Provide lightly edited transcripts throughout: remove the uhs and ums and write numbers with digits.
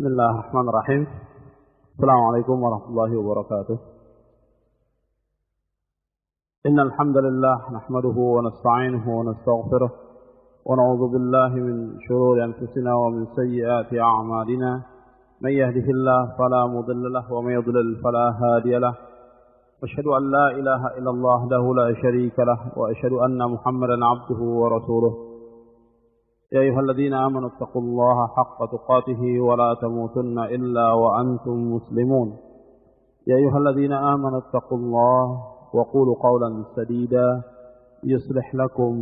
Bismillahirrahmanirrahim. Assalamualaikum warahmatullahi wabarakatuh. Innal hamdalillah nahmaduhu wa nasta'inuhu wa nastaghfiruh wa na'udzu billahi min shururi anfusina wa min sayyiati a'malina. Man yahdihillahu fala mudilla lahu wa man yudlil fala hadiya lahu. Asyhadu an la ilaha illallah wahdahu la syarika lahu wa asyhadu anna Muhammadan 'abduhu wa rasuluh. يا أيها الذين آمنوا اتقوا الله حق تقاته ولا تموتن إلا وأنتم مسلمون. يا أيها الذين آمنوا اتقوا الله وقولوا قولا سديدا يصلح لكم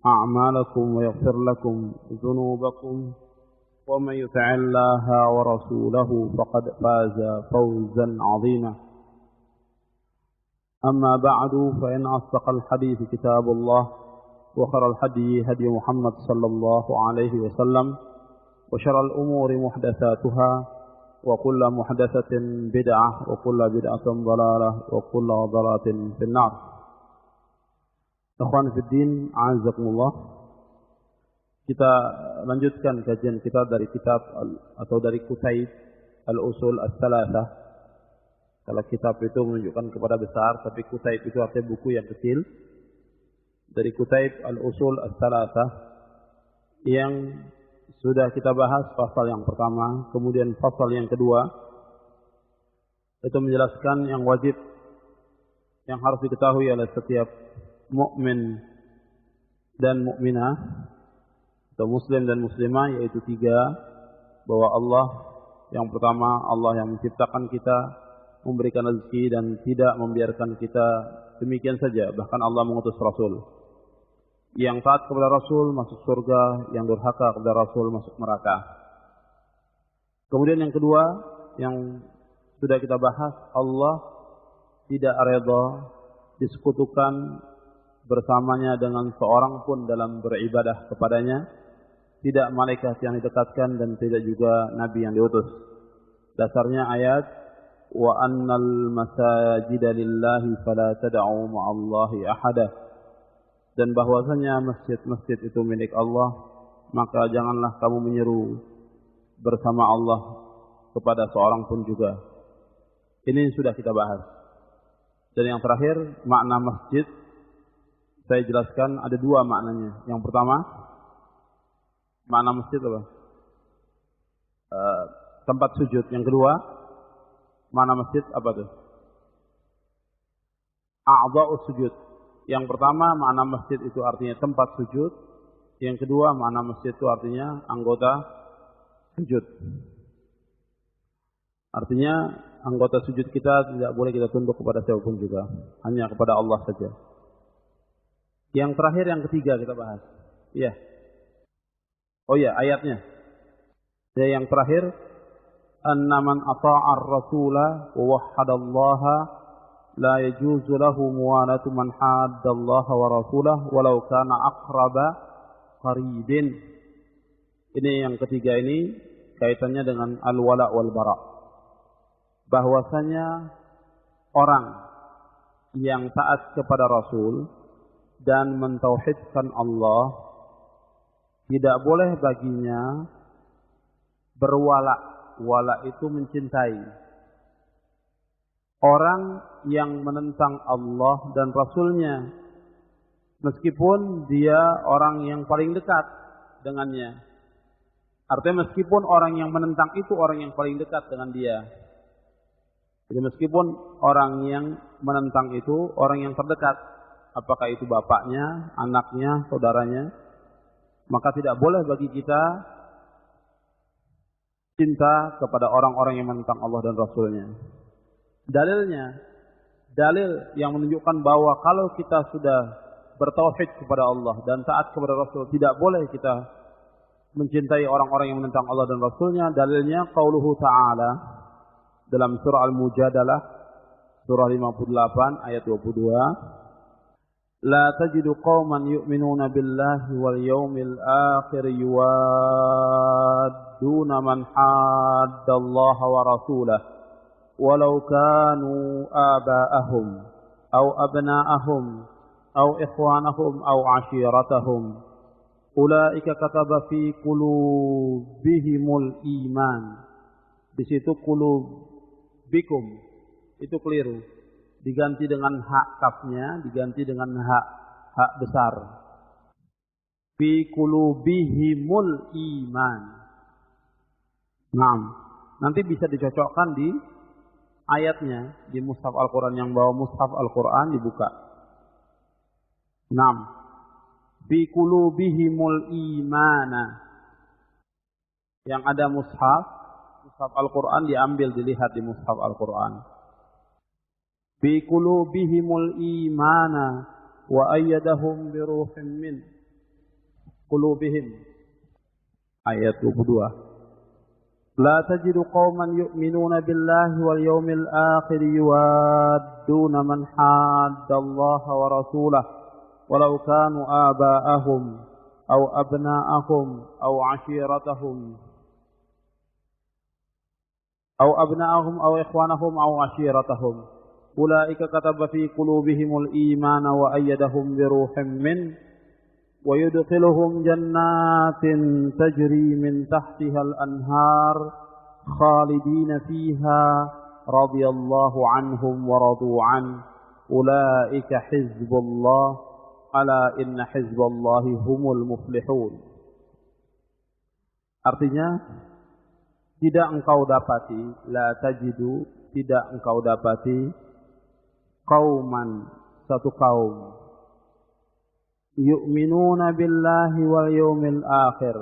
أعمالكم ويغفر لكم ذنوبكم ومن يطع الله ورسوله فقد فاز فوزا عظيما. أما بعد فإن أصدق الحديث كتاب الله وخير الهدي هدي محمد صلى الله عليه وسلم وشر الأمور محدثاتها وكل محدثة بدعة وكل بدعة ضلالة وكل ضلالة في النار. Ikhwan fi din, a'azzakumullah. Kita lanjutkan kajian kita dari kitab atau dari Kutaib Al-Usul Ats-Tsalatsah. Kalau kitab itu menunjukkan kepada besar, tapi Kutaib itu artinya buku yang kecil. Dari Kutaib Al-Usul Ats-Tsalatsah yang sudah kita bahas pasal yang pertama, kemudian pasal yang kedua itu menjelaskan yang wajib yang harus diketahui oleh setiap mukmin dan mukminah atau muslim dan muslimah, yaitu tiga, bahwa Allah yang pertama, Allah yang menciptakan kita, memberikan rezeki dan tidak membiarkan kita demikian saja, bahkan Allah mengutus Rasul. Yang taat kepada Rasul masuk surga, yang durhaka kepada Rasul masuk neraka. Kemudian yang kedua yang sudah kita bahas, Allah tidak redha disekutukan bersamanya dengan seorang pun dalam beribadah kepadanya, tidak malaikat yang didekatkan dan tidak juga nabi yang diutus. Dasarnya ayat wa annal masajida lillahi fala tad'u ma'allahi ahada, dan bahwasanya masjid-masjid itu milik Allah, maka janganlah kamu menyeru bersama Allah kepada seorang pun juga. Ini sudah kita bahas. Dan yang terakhir, makna masjid saya jelaskan ada dua maknanya. Yang pertama, makna masjid apa? Tempat sujud. Yang kedua, makna masjid apa tuh? A'dha'us sujud. Yang pertama, makna masjid itu artinya tempat sujud. Yang kedua, makna masjid itu artinya anggota sujud. Artinya anggota sujud kita tidak boleh kita tunduk kepada siapapun juga, hanya kepada Allah saja. Yang terakhir, yang ketiga kita bahas. Iya. Oh iya, ayatnya. Ya, yang terakhir, anna man ata'ar rasula wa wahhadallaha la yajuzu lahu muwalatu man haddallaha wa rasulahu walau kana aqraba qaribin. Ini yang ketiga, ini kaitannya dengan al-wala wal bara. Bahwasanya orang yang taat kepada Rasul dan mentauhidkan Allah, tidak boleh baginya berwala. Wala itu mencintai. Orang yang menentang Allah dan Rasulnya, meskipun dia orang yang paling dekat dengannya. Artinya meskipun orang yang menentang itu orang yang paling dekat dengan dia. Jadi meskipun orang yang menentang itu orang yang terdekat, apakah itu bapaknya, anaknya, saudaranya, maka tidak boleh bagi kita cinta kepada orang-orang yang menentang Allah dan Rasulnya. Dalilnya, dalil yang menunjukkan bahwa kalau kita sudah bertauhid kepada Allah dan taat kepada Rasul, tidak boleh kita mencintai orang-orang yang menentang Allah dan Rasulnya. Dalilnya qauluhu ta'ala dalam surah Al-Mujadalah, surah 58 ayat 22. La tajidu qauman yu'minuna billahi wal yawmil akhir yuwadduna man haddallaha wa rasulahu walau kanu aba'ahum aw abna'ahum aw ikhwanahum aw ashiratahum ulaika kataba fi qulubihimul iman Di situ qulubikum itu keliru. Diganti dengan hak kafnya, diganti dengan hak besar. Fi qulubihimul iman. Naam. Nanti bisa dicocokkan di ayatnya di mushaf Al-Qur'an, yang bawa mushaf Al-Qur'an dibuka. Naam. Fi qulubihimul imana. Yang ada mushaf Al-Qur'an diambil, dilihat di mushaf Al-Qur'an. Fi qulubihimul imana wa ayyadahum bi ruhin min qulubihim. Ayat 22. La tajidu qauman yu'minuna billahi wal yawmil akhir yuwadduna man haddallaha wa rasulahu walau kanu aba'ahum aw abna'ahum aw 'ashiratahum aw ikhwanahum aw 'ashiratahum ulaika kataba fi qulubihimul imana wa ayyadahum bi ruhin min wa yudkhiluhum jannatin tajri min tahtiha al-anhar khalidina fiha radiyallahu anhum wa radu an ulaika hizbullah ala inna hizballahi humul muflihun. Artinya, tidak engkau dapati, la tajidu, tidak engkau dapati qauman, satu kaum, yu'minuna billahi wal yawmil akhir,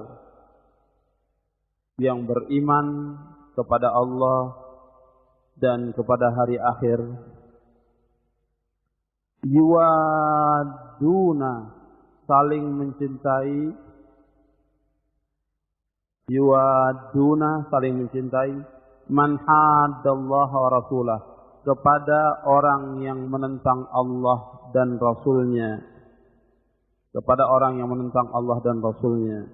yang beriman kepada Allah dan kepada hari akhir, yuwaduna, saling mencintai, yuwaduna, saling mencintai, man haddallaha wa rasulah, kepada orang yang menentang Allah dan Rasulnya, kepada orang yang menentang Allah dan Rasulnya.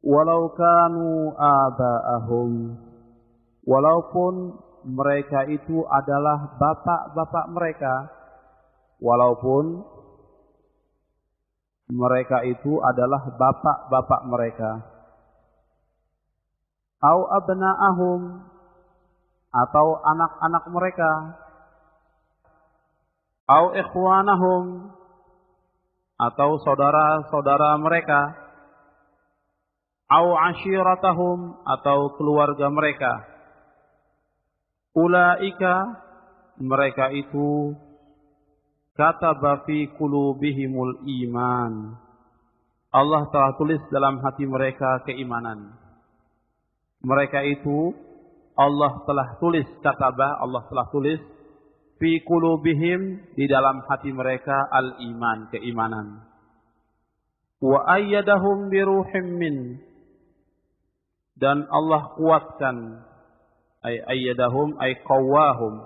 Walau kanu aba'ahum, walaupun mereka itu adalah bapak-bapak mereka, walaupun mereka itu adalah bapak-bapak mereka, au abna'ahum, atau anak-anak mereka, au ikhwanahum, atau saudara-saudara mereka, au ashiratahum, atau keluarga mereka. Ulaika, mereka itu, kataba fi qulubihimul iman, Allah telah tulis dalam hati mereka keimanan. Mereka itu Allah telah tulis, kataba, Allah telah tulis fi qulubihim, di dalam hati mereka, al-iman, keimanan. Wa ayyadahum bi ruhim min, dan Allah kuatkan, ay ayyadahum ay qawwahum,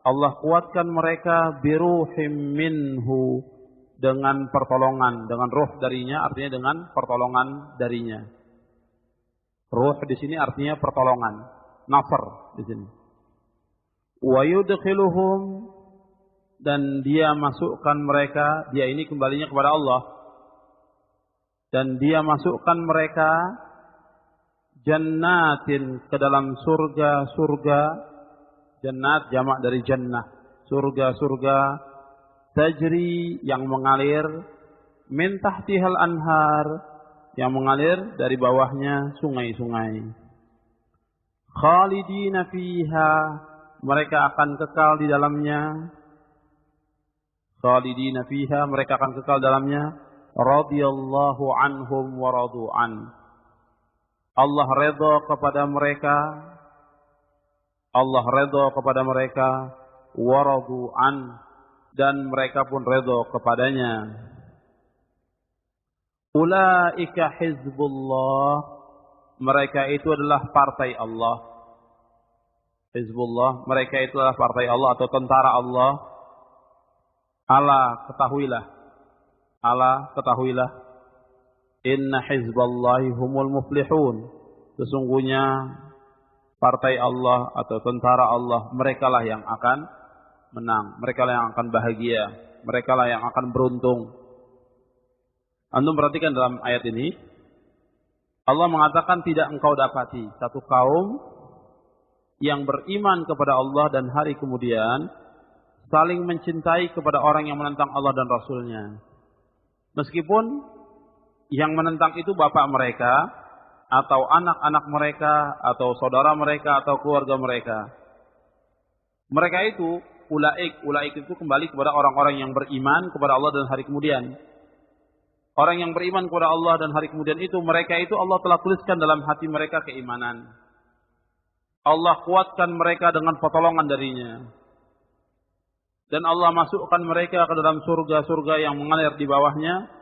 Allah kuatkan mereka bi ruhim minhu, dengan pertolongan, dengan ruh darinya, artinya dengan pertolongan darinya. Ruh di sini artinya pertolongan, nasr di sini. Wa yudkhiluhum, dan dia masukkan mereka, dia ini kembalinya kepada Allah, dan dia masukkan mereka jannatin, ke dalam surga-surga. Jannat jamak dari jannah, surga-surga, tajri, yang mengalir, min tahtihal anhar, yang mengalir dari bawahnya sungai-sungai. Khalidina fiha, mereka akan kekal di dalamnya. Khalidina fiha, mereka akan kekal dalamnya. Radiyallahu anhum wa radu an, Allah redha kepada mereka, Allah redha kepada mereka, wa radu an, dan mereka pun redha kepadanya. Ulaika hizbullah, mereka itu adalah partai Allah. Hizbullah, mereka itu adalah partai Allah atau tentara Allah. Ala ketahuilah, inna hizballahi humul muflihun, sesungguhnya partai Allah atau tentara Allah, merekalah yang akan menang, merekalah yang akan bahagia, merekalah yang akan beruntung. Antum perhatikan dalam ayat ini, Allah mengatakan tidak engkau dapati satu kaum yang beriman kepada Allah dan hari kemudian saling mencintai kepada orang yang menentang Allah dan Rasulnya. Meskipun yang menentang itu bapak mereka, atau anak-anak mereka, atau saudara mereka, atau keluarga mereka. Mereka itu, ulaik itu kembali kepada orang-orang yang beriman kepada Allah dan hari kemudian. Orang yang beriman kepada Allah dan hari kemudian itu, mereka itu Allah telah tuliskan dalam hati mereka keimanan. Allah kuatkan mereka dengan pertolongan darinya. Dan Allah masukkan mereka ke dalam surga-surga yang mengalir di bawahnya,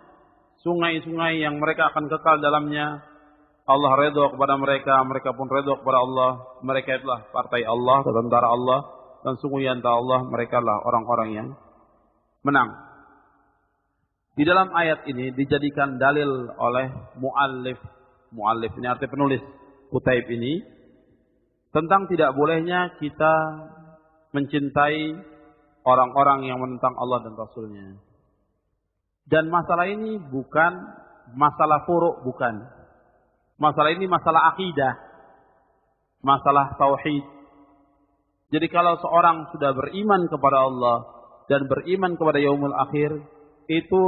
sungai-sungai yang mereka akan kekal dalamnya. Allah redha kepada mereka, mereka pun redha kepada Allah. Mereka itulah partai Allah, tentara Allah, dan sungguh antara Allah, mereka lah orang-orang yang menang. Di dalam ayat ini dijadikan dalil oleh muallif ini arti penulis Qutaib ini, tentang tidak bolehnya kita mencintai orang-orang yang menentang Allah dan Rasulnya. Dan masalah ini bukan masalah furu', bukan. Masalah ini masalah akidah, masalah tauhid. Jadi kalau seorang sudah beriman kepada Allah dan beriman kepada yaumul akhir, itu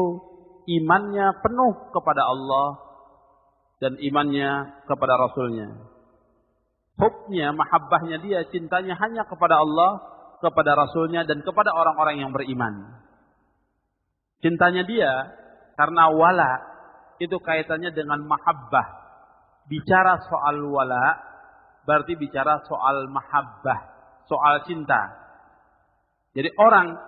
imannya penuh kepada Allah dan imannya kepada Rasulnya. Hubnya, mahabbahnya dia, cintanya hanya kepada Allah, kepada Rasulnya, dan kepada orang-orang yang beriman. Cintanya dia karena wala itu kaitannya dengan mahabbah. Bicara soal wala berarti bicara soal mahabbah, soal cinta. Jadi orang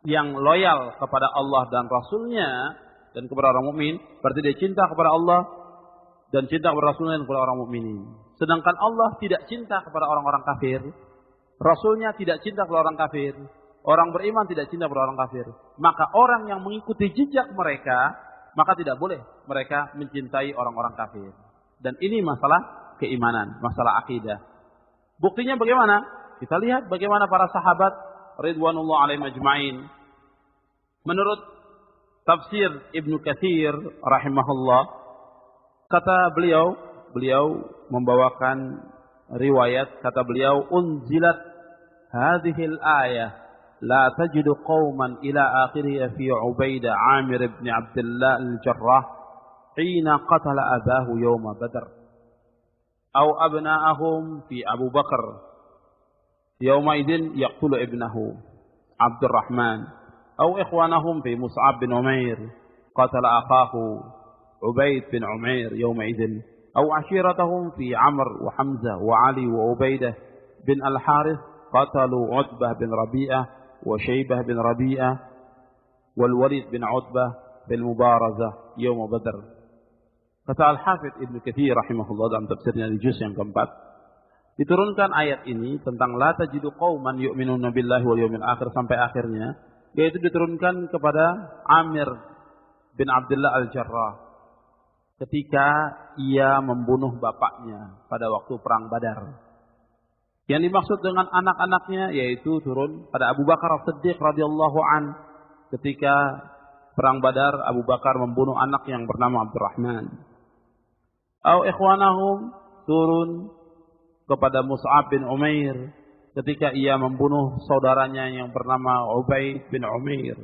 yang loyal kepada Allah dan Rasulnya dan kepada orang mukmin, berarti dia cinta kepada Allah dan cinta kepada Rasulnya dan kepada orang mukminin. Sedangkan Allah tidak cinta kepada orang-orang kafir, Rasulnya tidak cinta kepada orang kafir, orang beriman tidak cinta kepada orang kafir. Maka orang yang mengikuti jejak mereka, maka tidak boleh mereka mencintai orang-orang kafir. Dan ini masalah keimanan, masalah akidah. Buktinya bagaimana? Kita lihat bagaimana para sahabat Ridwanullah alaihim ajma'in. Menurut tafsir Ibnu Katsir rahimahullah, kata beliau membawakan riwayat, kata beliau, unzilat hadhil ayah la tajidu qauman ila akhirih fi Ubaidah Amir ibn Abdullah al-Jarrah hina qatala abahu yawma Badr aw abna'ahum fi Abu Bakar يومئذ يقتل ابنه عبد الرحمن أو إخوانهم في مصعب بن عمير قتل أخاه عبيد بن عمير يومئذ أو عشيرتهم في عمرو وحمزة وعلي وعبيدة بن الحارث قتلوا عتبة بن ربيعة وشيبة بن ربيعة والوليد بن عتبة في المبارزة يوم بدر. Kata Al-Hafidh Ibnu Katsir rahimahullah dalam tafsirnya di juz yang keempat, diturunkan ayat ini tentang la tajidu qauman yu'minuna billahi wal yawmil akhir sampai akhirnya, yaitu diturunkan kepada Amir bin Abdullah al-Jarrah ketika ia membunuh bapaknya pada waktu perang Badar. Yang dimaksud dengan anak-anaknya yaitu turun pada Abu Bakar As-Siddiq radhiyallahu an. Ketika perang Badar, Abu Bakar membunuh anak yang bernama Abdurrahman. Au ikhwanahum, turun kepada Mus'ab bin Umair ketika ia membunuh saudaranya yang bernama Ubaid bin Umair.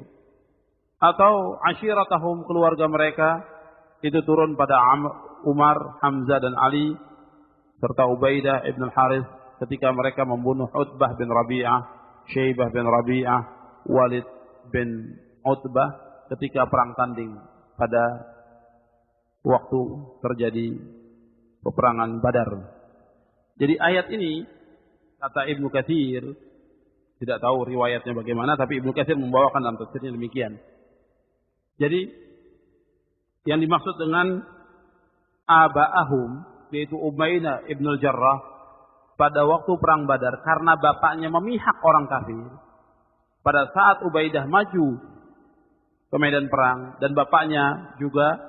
Atau ashiratahum, keluarga mereka, itu turun pada Umar, Hamzah dan Ali serta Ubaidah ibn al-Harith ketika mereka membunuh Utbah bin Rabi'ah, Syaibah bin Rabi'ah, Walid bin Utbah ketika perang tanding pada waktu terjadi peperangan Badar. Jadi ayat ini, kata Ibnu Katsir, tidak tahu riwayatnya bagaimana, tapi Ibnu Katsir membawakan dalam tafsirnya demikian. Jadi yang dimaksud dengan aba'ahum, yaitu Ubaidah ibn al-Jarrah, pada waktu perang Badar, karena bapaknya memihak orang kafir. Pada saat Ubaidah maju ke medan perang, dan bapaknya juga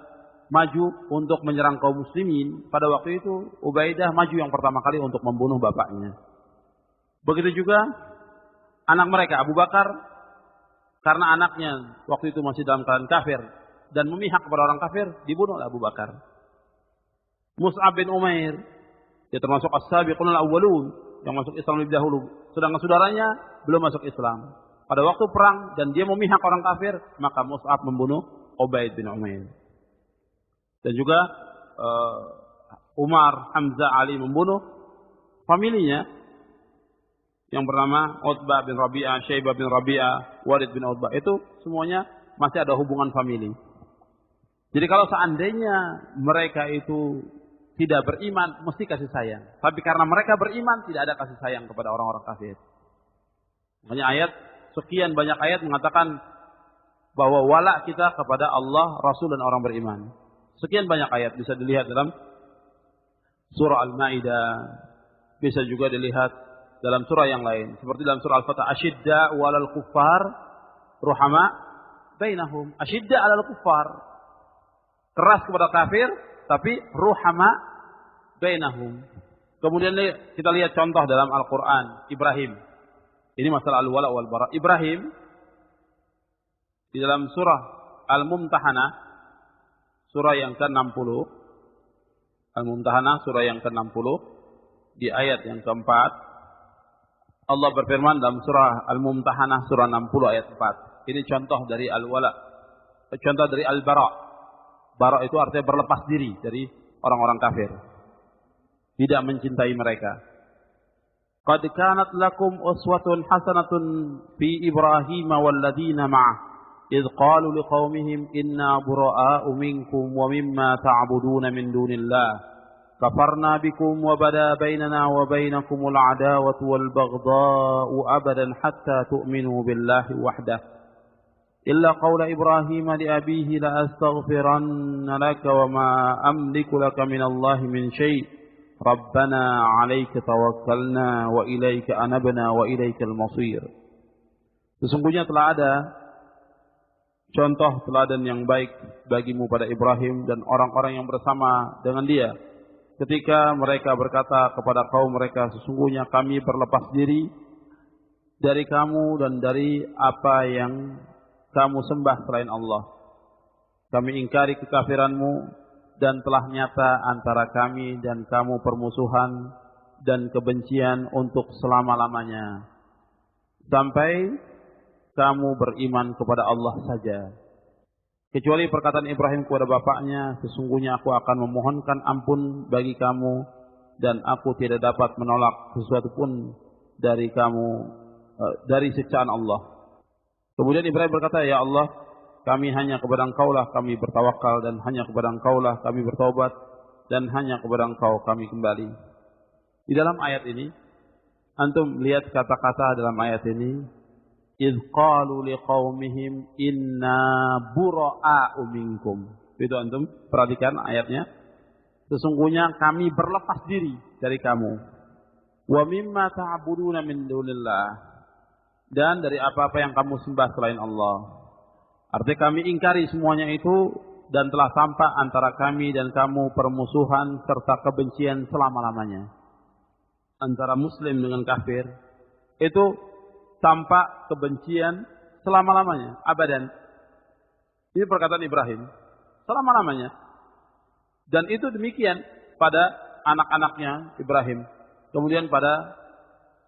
maju untuk menyerang kaum muslimin, pada waktu itu Ubaidah maju yang pertama kali untuk membunuh bapaknya. Begitu juga anak mereka Abu Bakar, karena anaknya waktu itu masih dalam keadaan kafir dan memihak kepada orang kafir, dibunuh oleh Abu Bakar. Mus'ab bin Umair, dia termasuk as-sabiqun al-awwalun, yang masuk Islam lebih dahulu. Sedangkan saudaranya belum masuk Islam. Pada waktu perang dan dia memihak orang kafir, maka Mus'ab membunuh Ubaid bin Umair. Dan juga Umar, Hamzah, Ali membunuh familinya yang bernama Utbah bin Rabi'ah, Syaibah bin Rabi'ah, Walid bin Utbah. Itu semuanya masih ada hubungan famili. Jadi kalau seandainya mereka itu tidak beriman, mesti kasih sayang. Tapi karena mereka beriman, tidak ada kasih sayang kepada orang-orang kafir. Makanya ayat, sekian banyak ayat mengatakan bahwa wala kita kepada Allah, Rasul dan orang beriman. Sekian banyak ayat bisa dilihat dalam surah Al-Maidah, bisa juga dilihat dalam surah yang lain. Seperti dalam surah Al-Fatah, asyidda walal kuffar ruhama bainahum. Asyidda alal kuffar, keras kepada kafir, tapi ruhama bainahum. Kemudian kita lihat contoh dalam Al-Quran, Ibrahim. Ini masalah al-wala wal bara. Ibrahim di dalam surah Al-Mumtahanah, surah yang ke-60. Al-Mumtahanah surah yang ke-60 di ayat yang keempat. Allah berfirman dalam surah Al-Mumtahanah surah 60 ayat 4. Ini contoh dari al-wala, contoh dari al-bara. Bara itu artinya berlepas diri dari orang-orang kafir, tidak mencintai mereka. Qad kanat lakum uswatun hasanatun fi Ibrahim walladzina ma'ah idh qalu liqaumihim inna bura'a'u minkum wa mimma ta'buduna min dunillah kafarna bikum wa bada bainana wa bainakumul adawatu wal baghdha'u abadan hatta tu'minu billahi wahdah illa qawla Ibrahim li abihi la astaghfiranna laka wa ma amliku laka minallahi min syai' Rabbana 'alaika tawakkalna wa ilaika anabna wa ilaikal masir. Sesungguhnya telah ada contoh teladan yang baik bagimu pada Ibrahim dan orang-orang yang bersama dengan dia ketika mereka berkata kepada kaum mereka, sesungguhnya kami berlepas diri dari kamu dan dari apa yang kamu sembah selain Allah. Kami ingkari kekafiranmu dan telah nyata antara kami dan kamu permusuhan dan kebencian untuk selama-lamanya sampai kamu beriman kepada Allah saja. Kecuali perkataan Ibrahim kepada bapaknya, sesungguhnya aku akan memohonkan ampun bagi kamu dan aku tidak dapat menolak sesuatu pun dari kamu, dari siksaan Allah. Kemudian Ibrahim berkata, ya Allah, kami hanya kepada Engkaulah kami bertawakal dan hanya kepada Engkaulah kami bertaubat dan hanya kepada Engkau kami kembali. Di dalam ayat ini, antum lihat kata-kata dalam ayat ini, idh qalu liqaumihim inna bura'a'u minkum. Itu antum perhatikan ayatnya. Sesungguhnya kami berlepas diri dari kamu. Wa mimma ta'buduna min dunillah. Dan dari apa-apa yang kamu sembah selain Allah. Artinya kami ingkari semuanya itu dan telah tampak antara kami dan kamu permusuhan serta kebencian selama-lamanya. Antara muslim dengan kafir itu tampak kebencian selama-lamanya, abadan. Ini perkataan Ibrahim, selama-lamanya. Dan itu demikian pada anak-anaknya Ibrahim. Kemudian pada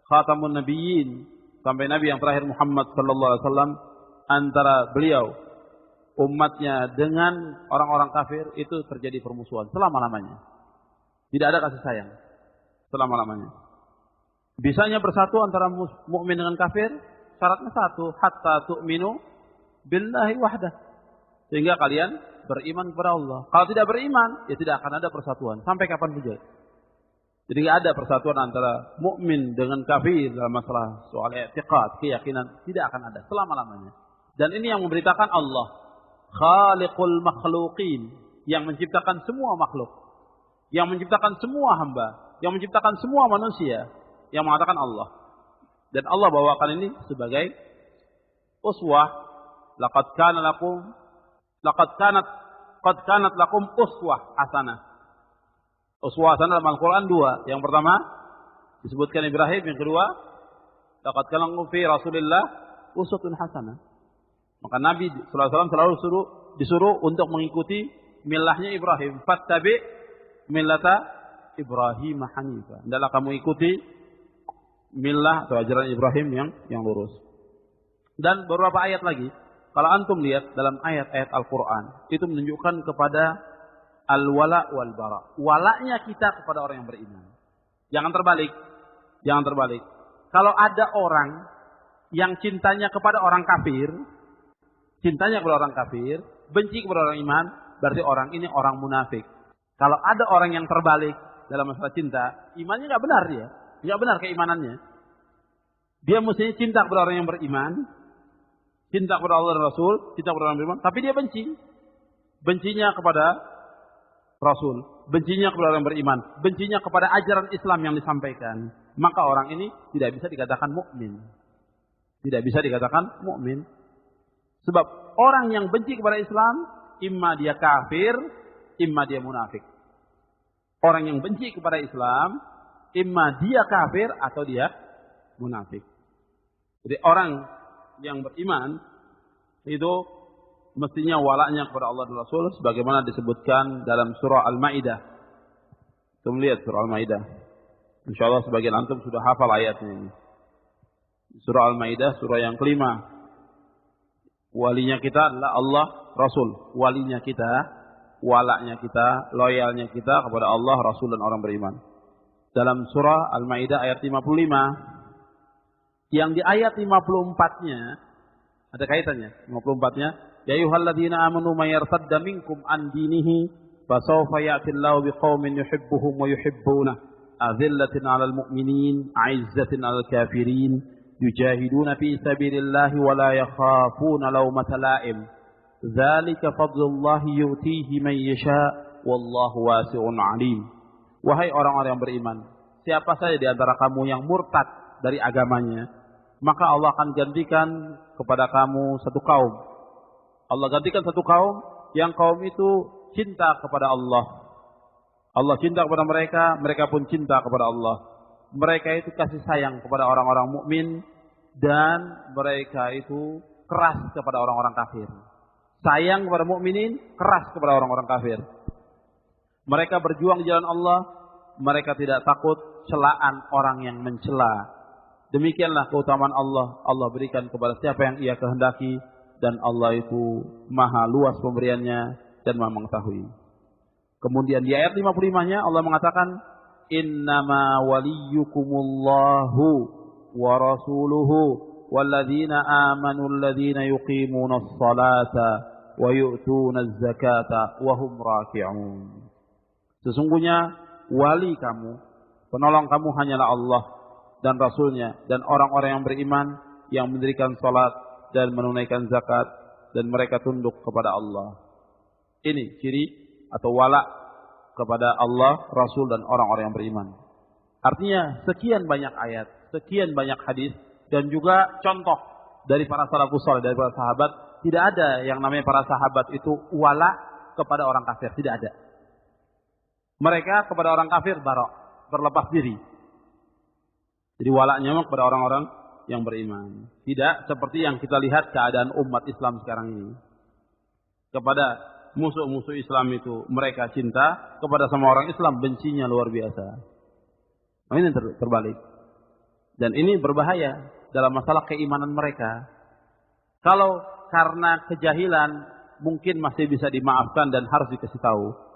khatamun nabiyyin, sampai Nabi yang terakhir Muhammad sallallahu alaihi wasallam, antara beliau umatnya dengan orang-orang kafir itu terjadi permusuhan selama-lamanya. Tidak ada kasih sayang selama-lamanya. Bisanya bersatu antara mukmin dengan kafir syaratnya satu, hatta tu'minu billahi wahdah. Sehingga kalian beriman kepada Allah. Kalau tidak beriman, ya tidak akan ada persatuan sampai kapan pun. Jadi tidak ada persatuan antara mukmin dengan kafir dalam masalah soal i'tiqad, keyakinan, tidak akan ada selama-lamanya. Dan ini yang memberitakan Allah, Khaliqul makhluqin, yang menciptakan semua makhluk, yang menciptakan semua hamba, yang menciptakan semua manusia, yang mengatakan Allah. Dan Allah bawakan ini sebagai uswah. Laqad kanat lakum uswah hasanah. Uswah hasanah dalam Al-Quran dua. Yang pertama disebutkan Ibrahim, yang kedua laqad kana lakum fi Rasulillah uswatun hasanah. Maka Nabi SAW selalu disuruh untuk mengikuti milahnya Ibrahim. Fattabi millata Ibrahim hanifah. Hendaklah kamu ikuti millah atau ajaran Ibrahim yang lurus. Dan beberapa ayat lagi, kalau antum lihat dalam ayat-ayat Al-Quran, itu menunjukkan kepada al-wala wal bara. Walanya kita kepada orang yang beriman. Jangan terbalik. Jangan terbalik. Kalau ada orang yang cintanya kepada orang kafir, benci kepada orang iman, berarti orang ini orang munafik. Kalau ada orang yang terbalik dalam masalah cinta, imannya nggak benar dia, nggak benar keimanannya. Dia mestinya cinta kepada orang yang beriman, cinta kepada Allah dan Rasul, cinta kepada orang beriman, tapi dia bencinya kepada Rasul, bencinya kepada orang beriman, bencinya kepada ajaran Islam yang disampaikan. Maka orang ini tidak bisa dikatakan mukmin, tidak bisa dikatakan mukmin. Sebab orang yang benci kepada Islam, imma dia kafir, imma dia munafik. Orang yang benci kepada Islam, imma dia kafir atau dia munafik. Jadi orang yang beriman itu mestinya walaknya kepada Allah dan Rasul sebagaimana disebutkan dalam surah Al-Maidah. Kita melihat surah Al-Maidah. Insyaallah sebagian antum sudah hafal ayatnya ini. Surah Al-Maidah surah yang kelima. Walinya kita adalah Allah, Rasul. Walinya kita, walaknya kita, loyalnya kita kepada Allah, Rasul dan orang beriman. Dalam surah Al-Maidah ayat 55. Yang di ayat 54-nya ada kaitannya. 54-nya, ya ayyuhalladzina amanu may yartadda minkum an dinihi fasawfa ya'tillahu biqaumin yuhibbuhum wa yuhibbunah azillatin 'alal mu'minin 'izzatin 'alal kafirin yujahiduna fi sabilillahi wa la yakhafuna lawmata la'im. Dzalika fadlullahi yu'tihi man yasha wallahu wasi'un 'alim. Wahai orang-orang yang beriman, siapa saja di antara kamu yang murtad dari agamanya, maka Allah akan gantikan kepada kamu satu kaum. Allah gantikan satu kaum yang kaum itu cinta kepada Allah. Allah cinta kepada mereka, mereka pun cinta kepada Allah. Mereka itu kasih sayang kepada orang-orang mukmin dan mereka itu keras kepada orang-orang kafir. Sayang kepada mukminin, keras kepada orang-orang kafir. Mereka berjuang di jalan Allah, mereka tidak takut celaan orang yang mencela. Demikianlah keutamaan Allah. Allah berikan kepada siapa yang ia kehendaki dan Allah itu maha luas pemberiannya dan maha mengetahui. Kemudian di ayat 55-nya Allah mengatakan, innama waliyukumullahu wa rasuluhu walladzina amanu alladzina yuqimunas salata wa yu'tunaz zakata wa hum raki'un. Sesungguhnya wali kamu, penolong kamu hanyalah Allah dan Rasulnya dan orang-orang yang beriman yang mendirikan salat dan menunaikan zakat dan mereka tunduk kepada Allah. Ini ciri atau wala kepada Allah, Rasul dan orang-orang yang beriman. Artinya sekian banyak ayat, sekian banyak hadis dan juga contoh dari para salafus saleh, dari para sahabat. Tidak ada yang namanya para sahabat itu wala kepada orang kafir, tidak ada. Mereka kepada orang kafir berlepas diri. Jadi walaknya kepada orang-orang yang beriman. Tidak seperti yang kita lihat keadaan umat Islam sekarang ini. Kepada musuh-musuh Islam itu mereka cinta, kepada sama orang Islam bencinya luar biasa. Nah, ini terbalik. Dan ini berbahaya dalam masalah keimanan mereka. Kalau karena kejahilan mungkin masih bisa dimaafkan dan harus dikasih tahu.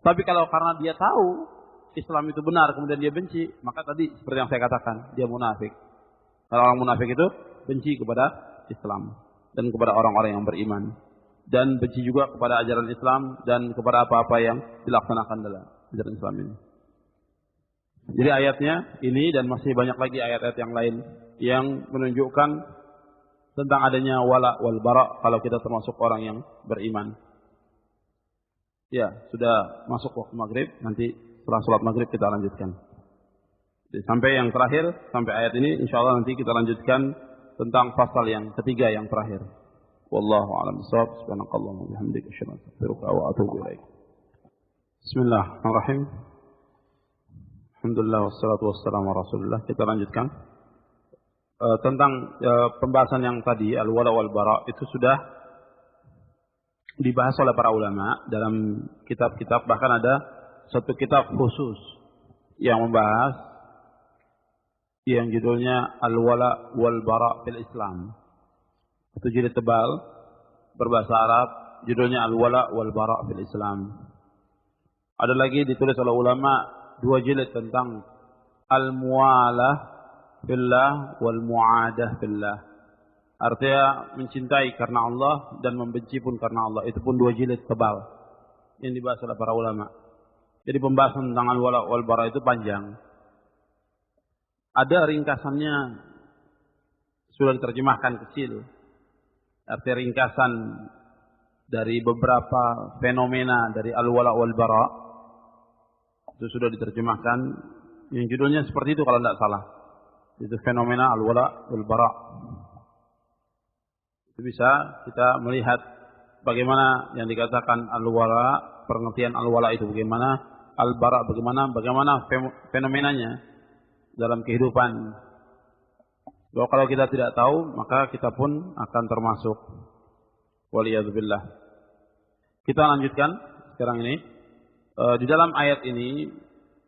Tapi kalau karena dia tahu Islam itu benar kemudian dia benci, maka tadi seperti yang saya katakan, dia munafik. Kalau orang munafik itu benci kepada Islam dan kepada orang-orang yang beriman dan benci juga kepada ajaran Islam dan kepada apa-apa yang dilaksanakan dalam ajaran Islam ini. Jadi ayatnya ini dan masih banyak lagi ayat-ayat yang lain yang menunjukkan tentang adanya wala wal bara kalau kita termasuk orang yang beriman. Ya, sudah masuk waktu maghrib, nanti setelah sholat maghrib kita lanjutkan. Jadi, sampai yang terakhir, sampai ayat ini, insyaAllah nanti kita lanjutkan tentang pasal yang ketiga yang terakhir. Wallahu a'lam bishawab. Subhanakallahumma wa bihamdika asyhadu an la ilaha illa anta astaghfiruka wa atubu ilaik. Bismillahirrahmanirrahim. Alhamdulillah wassalatu wassalamu ala Rasulillah. Kita lanjutkan tentang pembahasan yang tadi al-wala wal bara itu sudah dibahas oleh para ulama dalam kitab-kitab, bahkan ada satu kitab khusus yang membahas yang judulnya Al-Wala wal Bara fil Islam. Itu jilid tebal berbahasa Arab, judulnya Al-Wala wal Bara fil Islam. Ada lagi ditulis oleh ulama 2 jilid tentang Al-Muwalah fillah wal Mu'adah fillah. Artinya mencintai karena Allah dan membenci pun karena Allah. Itu pun 2 jilid tebal yang dibahas oleh para ulama. Jadi pembahasan tentang Al-Wala wal Bara itu panjang. Ada ringkasannya sudah diterjemahkan kecil. Artinya ringkasan dari beberapa fenomena dari Al-Wala wal Bara itu sudah diterjemahkan. Yang judulnya seperti itu kalau tidak salah. Itu fenomena Al-Wala wal Bara. Itu bisa kita melihat bagaimana yang dikatakan Al-Wala, pengertian Al-Wala itu bagaimana, Al-Bara bagaimana fenomenanya dalam kehidupan. Bahwa kalau kita tidak tahu, maka kita pun akan termasuk. Waliyadzubillah. Kita lanjutkan sekarang ini. Di dalam ayat ini,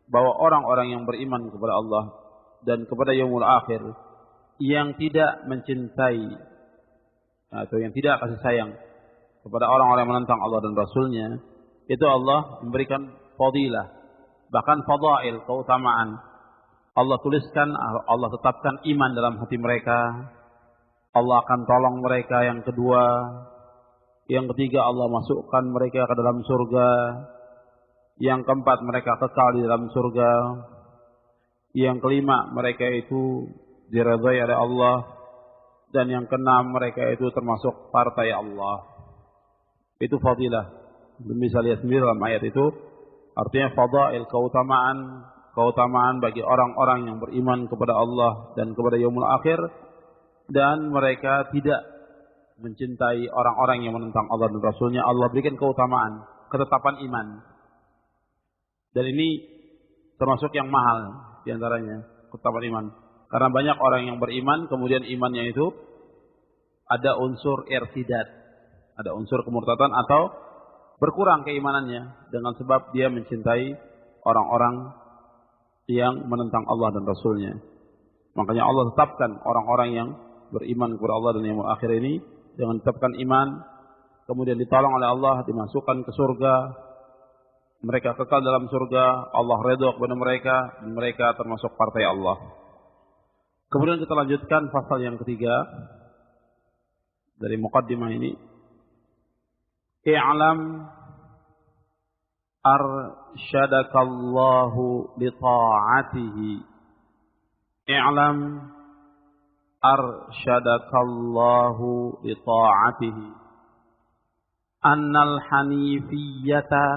bahwa orang-orang yang beriman kepada Allah dan kepada yaumul akhir, yang tidak mencintai atau yang tidak kasih sayang kepada orang-orang yang menentang Allah dan Rasulnya, itu Allah memberikan fadilah, bahkan fadail, keutamaan. Allah tuliskan, Allah tetapkan iman dalam hati mereka. Allah akan tolong mereka. Yang kedua, yang ketiga, Allah masukkan mereka ke dalam surga. Yang keempat, mereka kekal di dalam surga. Yang kelima, mereka itu diridhai oleh Allah. Dan yang keenam, mereka itu termasuk partai Allah. Itu fadilah. Bisa lihat sendiri dalam ayat itu. Artinya fadail, keutamaan bagi orang-orang yang beriman kepada Allah dan kepada yaumul akhir, dan mereka tidak mencintai orang-orang yang menentang Allah dan Rasulnya. Allah berikan keutamaan, ketetapan iman. Dan ini termasuk yang mahal diantaranya, ketetapan iman. Karena banyak orang yang beriman, kemudian imannya itu ada unsur irtidad, ada unsur kemurtadan atau berkurang keimanannya dengan sebab dia mencintai orang-orang yang menentang Allah dan Rasulnya. Makanya Allah tetapkan orang-orang yang beriman kepada Allah dan yang akhir ini dengan tetapkan iman, kemudian ditolong oleh Allah, dimasukkan ke surga, mereka kekal dalam surga, Allah redha kepada mereka, dan mereka termasuk partai Allah. Kemudian kita lanjutkan pasal yang ketiga dari muqaddimah ini. I'lam arsyadakallahu li ta'atihi. I'lam arsyadakallahu li ta'atihi. Annal hanifiyata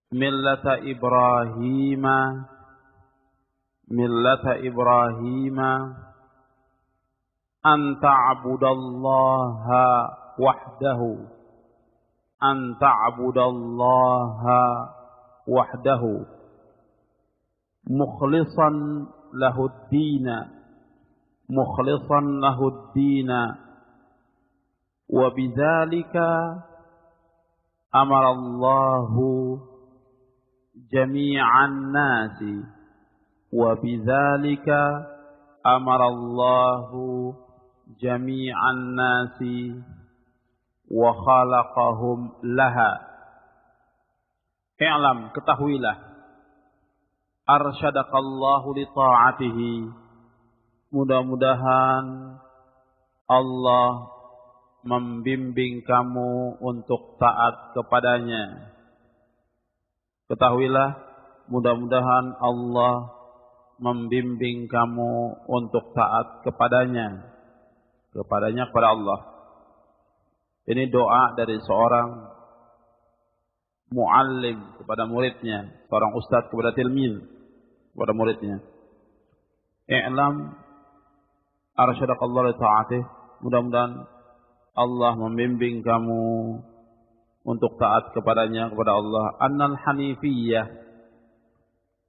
millata Ibrahima an ta'budallaha wahdahu mukhlishan lahud-dina wa bidzalika amarallahu jami'an nasi wa khalaqahum laha. I'lam, ketahuilah, arsyadakallahu li ta'atihi, mudah-mudahan Allah membimbing kamu untuk taat kepadanya. Ketahuilah, mudah-mudahan Allah membimbing kamu untuk taat kepadanya. Kepada Allah. Ini doa dari seorang muallim kepada muridnya, seorang ustaz kepada tilmiz, kepada muridnya. I'lam arsyadakallahu li ta'atih, mudah-mudahan Allah membimbing kamu untuk taat kepadanya, kepada Allah. Annal hanifiyah,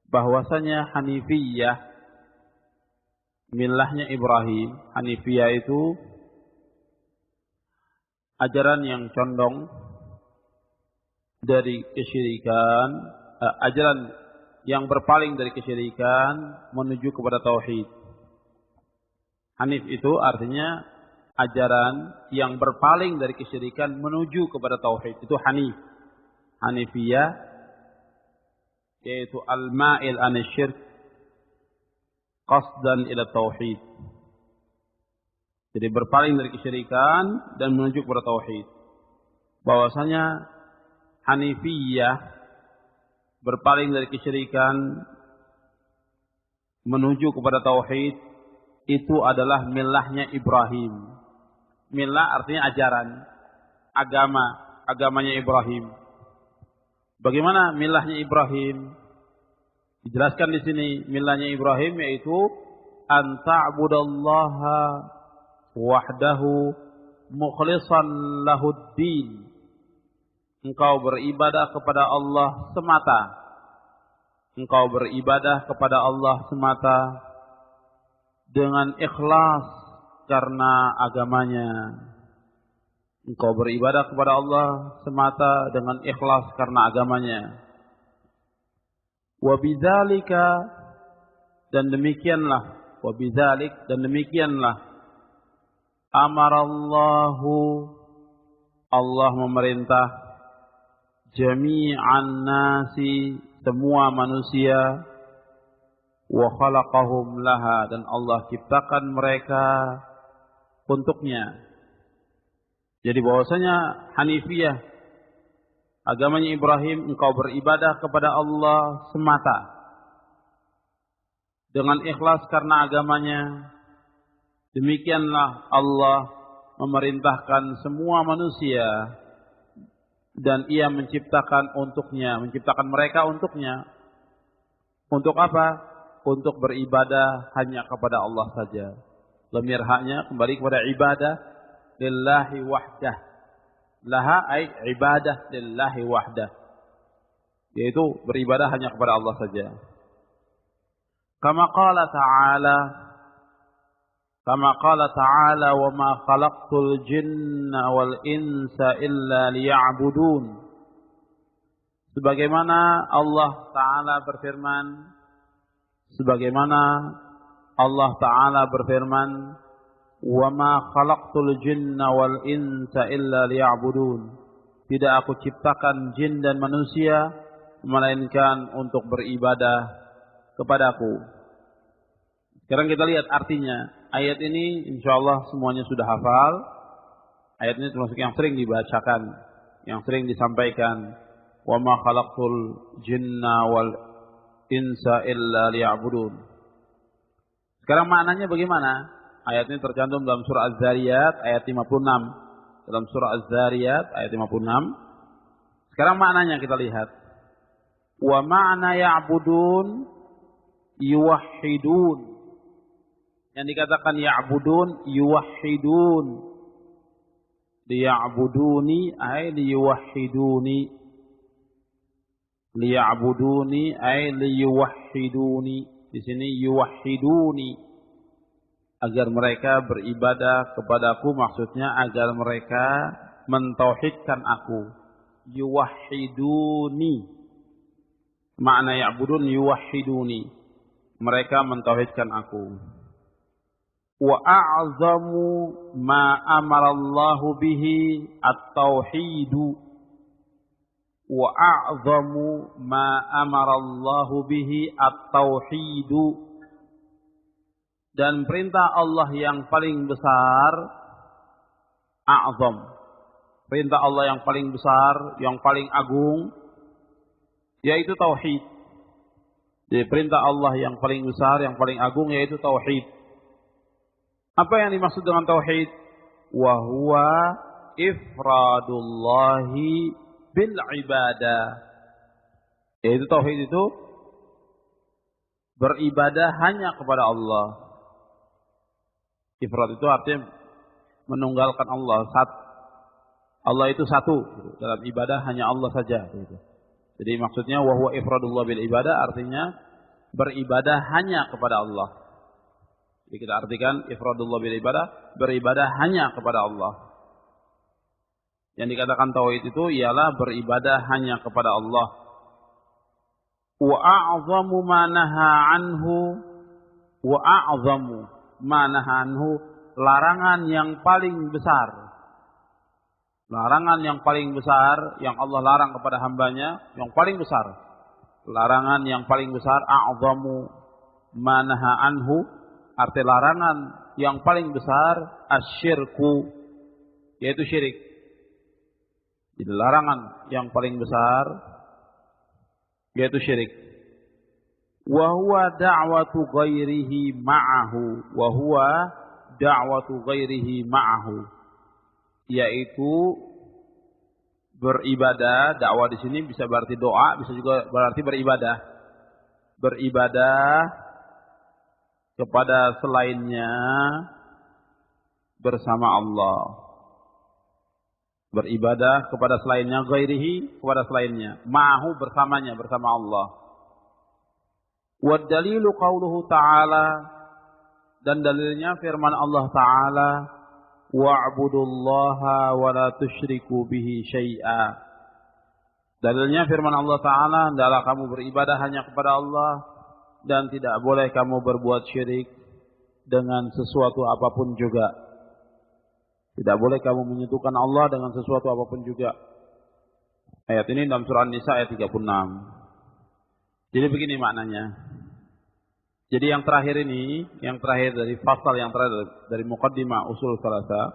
bahwasanya hanifiyah millahnya Ibrahim. Hanifiyah itu ajaran yang condong dari kesyirikan, ajaran yang berpaling dari kesyirikan menuju kepada tauhid. Hanif itu artinya ajaran yang berpaling dari kesyirikan menuju kepada tauhid. Itu hanif. Hanifiyah yaitu al-ma'il anisyirk qasdan ila tauhid. Jadi berpaling dari kesyirikan dan menuju kepada tauhid. Bahwasanya Hanifiyah berpaling dari kesyirikan menuju kepada tauhid itu adalah millahnya Ibrahim. Millah artinya ajaran, agamanya Ibrahim. Bagaimana millahnya Ibrahim? Dijelaskan di sini millahnya Ibrahim yaitu an ta'budallaha wahdahu mukhlishan lahuddin. Engkau beribadah kepada Allah semata. Engkau beribadah kepada Allah semata dengan ikhlas karena agamanya. Engkau beribadah kepada Allah semata dengan ikhlas karena agamanya. Wa bidzalika dan demikianlah, wa bidzalik dan demikianlah amarallahu Allah memerintah jami'an nasi semua manusia wa khalaqahum laha dan Allah ciptakan mereka untuknya. Jadi bahwasanya Hanifiyah agamanya Ibrahim engkau beribadah kepada Allah semata dengan ikhlas karena agamanya. Demikianlah Allah memerintahkan semua manusia dan ia menciptakan untuknya, menciptakan mereka untuknya. Untuk apa? Untuk beribadah hanya kepada Allah saja. Lemir haknya kembali kepada ibadah lillahi wahdah. Laha ay ibadah lillahi wahdah. Yaitu beribadah hanya kepada Allah saja. Kama qala ta'ala wa ma khalaqtul jinna wal insa illa liya'budun. Sebagaimana Allah Ta'ala berfirman, wa ma khalaqtul jinna wal insa illa liya'budun. Tidak aku ciptakan jin dan manusia melainkan untuk beribadah kepadaku. Sekarang kita lihat artinya. Ayat ini insyaallah semuanya sudah hafal. Ayat ini termasuk yang sering dibacakan, yang sering disampaikan. Wa ma khalaqtul jinna wal insa illa liya'budun. Sekarang maknanya bagaimana? Ayat ini tercantum dalam surah Az-Zariyat ayat 56. Dalam surah Az-Zariyat ayat 56. Sekarang maknanya kita lihat. Wa ma'na ya'budun yuwahhidun. Yang dikatakan ya'budun yuwahhidun. Liya'buduni ay liyuwahhiduni. Liya'buduni ay liyuwahhiduni. Di sini yuwahhiduni. Agar mereka beribadah kepadaku, maksudnya agar mereka mentauhidkan aku. Yuwahhiduni. Makna ya'budun yuwahhiduni. Mereka mentauhidkan aku. Wa a'zamu ma amara Allah bihi at-tauhidu. Wa a'zamu ma amara Allah bihi at-tauhidu. Dan perintah Allah yang paling besar, a'zam. Perintah Allah yang paling besar, yang paling agung, yaitu tauhid. Jadi perintah Allah yang paling besar, yang paling agung, yaitu tauhid. Apa yang dimaksud dengan tauhid? Wa huwa ifradullahi bil ibadah. Yaitu tauhid itu beribadah hanya kepada Allah. Ifrad itu artinya menunggalkan Allah. Allah itu satu. Dalam ibadah hanya Allah saja. Jadi maksudnya wa huwa ifradullah bil ibadah artinya beribadah hanya kepada Allah. Jadi kita artikan ifradullah bil ibadah, beribadah hanya kepada Allah. Yang dikatakan tauhid itu ialah beribadah hanya kepada Allah. Wa a'zamu ma naha anhu, wa a'zamu ma naha anhu, larangan yang paling besar. Larangan yang paling besar yang Allah larang kepada hambanya, yang paling besar. Larangan yang paling besar, a'zamu ma naha anhu, arti larangan yang paling besar asyirku, yaitu syirik. Jadi larangan yang paling besar yaitu syirik. Wa huwa da'watu ghairihi ma'ahu, wa huwa da'watu ghairihi ma'ahu, yaitu beribadah. Dakwah di sini bisa berarti doa, bisa juga berarti beribadah. Beribadah kepada selainnya bersama Allah. Beribadah kepada selainnya, ghairihi, kepada selainnya, ma'ahu, bersamanya, bersama Allah. Wa dalilu qauluhu ta'ala, dan dalilnya firman Allah Ta'ala, wa'budullaha wa la tusyriku bihi syai'a. Dalilnya firman Allah Ta'ala, hendaklah kamu beribadah hanya kepada Allah dan tidak boleh kamu berbuat syirik dengan sesuatu apapun juga. Tidak boleh kamu menyentuhkan Allah dengan sesuatu apapun juga. Ayat ini dalam surah An-Nisa ayat 36. Jadi begini maknanya. Jadi yang terakhir ini, yang terakhir dari fasal yang terakhir dari muqaddimah usul salasa,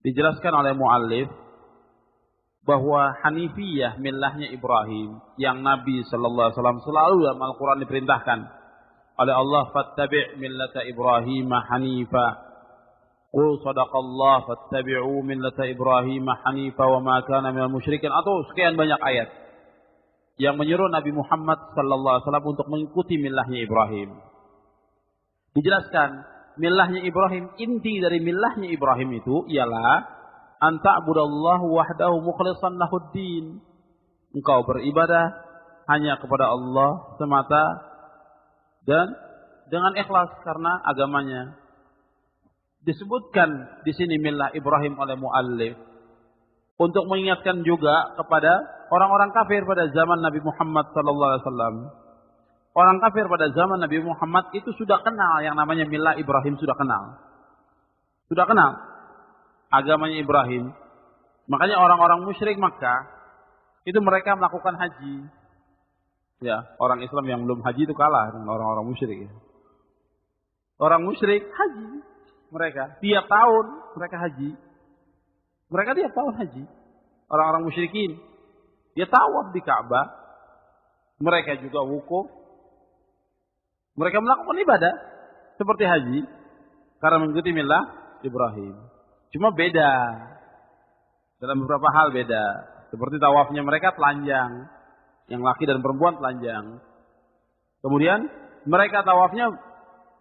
dijelaskan oleh muallif bahwa Hanifiyah millahnya Ibrahim, yang Nabi sallallahu alaihi wasallam selalu dalam Al-Qur'an diperintahkan oleh Allah, fattabi' millata Ibrahim hanifa. Qul sadaqallah fattabi'u millata Ibrahim hanifa wa ma kana minal musyrikin, atau sekian banyak ayat yang menyuruh Nabi Muhammad sallallahu alaihi wasallam untuk mengikuti millahnya Ibrahim. Dijelaskan millahnya Ibrahim, inti dari millahnya Ibrahim itu ialah an ta'budallahu wahdahu mukhlishan lahuddin. Engkau beribadah hanya kepada Allah semata dan dengan ikhlas karena agamanya. Disebutkan di sini millah Ibrahim oleh muallif untuk mengingatkan juga kepada orang-orang kafir pada zaman Nabi Muhammad sallallahu alaihi wasallam. Orang kafir pada zaman Nabi Muhammad itu sudah kenal yang namanya millah Ibrahim, sudah kenal. Sudah kenal agamanya Ibrahim. Makanya orang-orang musyrik Makkah itu mereka melakukan haji. Ya, orang Islam yang belum haji itu kalah dengan orang-orang musyrik. Orang musyrik haji. Mereka tiap tahun mereka haji. Mereka tiap tahun haji. Orang-orang musyrikin dia tawaf di Ka'bah. Mereka juga wukuf. Mereka melakukan ibadah seperti haji karena mengikuti millah Ibrahim. Cuma beda. Dalam beberapa hal beda. Seperti tawafnya mereka telanjang. Yang laki dan perempuan telanjang. Kemudian mereka tawafnya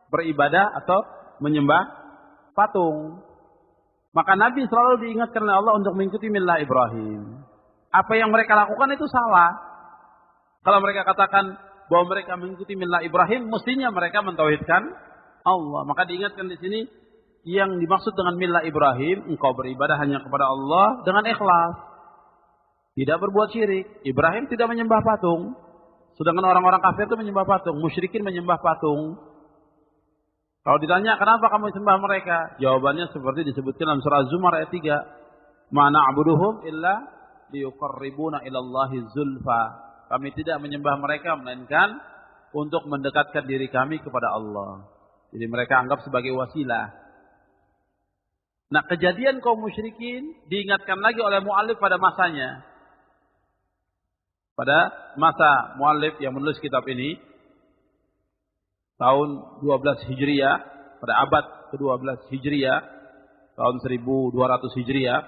beribadah atau menyembah patung. Maka Nabi selalu diingatkan oleh Allah untuk mengikuti millah Ibrahim. Apa yang mereka lakukan itu salah. Kalau mereka katakan bahwa mereka mengikuti millah Ibrahim, mestinya mereka mentauhidkan Allah. Maka diingatkan di sini yang dimaksud dengan millah Ibrahim, engkau beribadah hanya kepada Allah dengan ikhlas. Tidak berbuat syirik. Ibrahim tidak menyembah patung. Sedangkan orang-orang kafir itu menyembah patung. Musyrikin menyembah patung. Kalau ditanya kenapa kamu sembah mereka? Jawabannya seperti disebutkan dalam surah Az-Zumar ayat 3. Ma na'buduhum illa liyuqarribuna ilallahi zulfa. Kami tidak menyembah mereka melainkan untuk mendekatkan diri kami kepada Allah. Jadi mereka anggap sebagai wasilah. Nah, kejadian kaum musyrikin diingatkan lagi oleh muallif pada masanya. Pada masa muallif yang menulis kitab ini, tahun 12 Hijriah, pada abad ke-12 Hijriah, tahun 1200 Hijriah,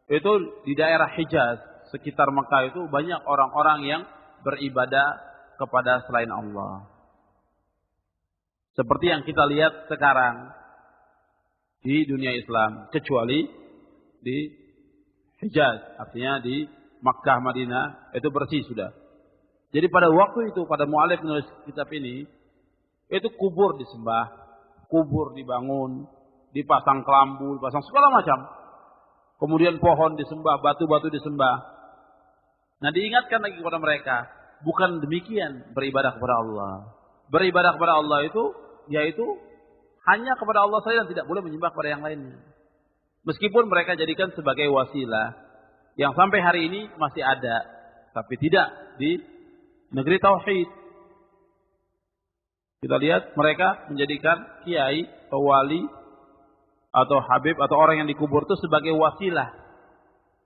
itu di daerah Hijaz, sekitar Mekah itu banyak orang-orang yang beribadah kepada selain Allah. Seperti yang kita lihat sekarang di dunia Islam, kecuali di Hijaz, artinya di Makkah, Madinah, itu bersih sudah. Jadi pada waktu itu, pada mu'alif menulis kitab ini, itu kubur disembah, kubur dibangun, dipasang kelambu, dipasang segala macam. Kemudian pohon disembah, batu-batu disembah. Nah, diingatkan lagi kepada mereka, bukan demikian beribadah kepada Allah. Beribadah kepada Allah itu yaitu hanya kepada Allah saja dan tidak boleh menyembah kepada yang lainnya. Meskipun mereka jadikan sebagai wasilah yang sampai hari ini masih ada, tapi tidak di negeri tauhid. Kita lihat mereka menjadikan kiai atau wali atau habib atau orang yang dikubur itu sebagai wasilah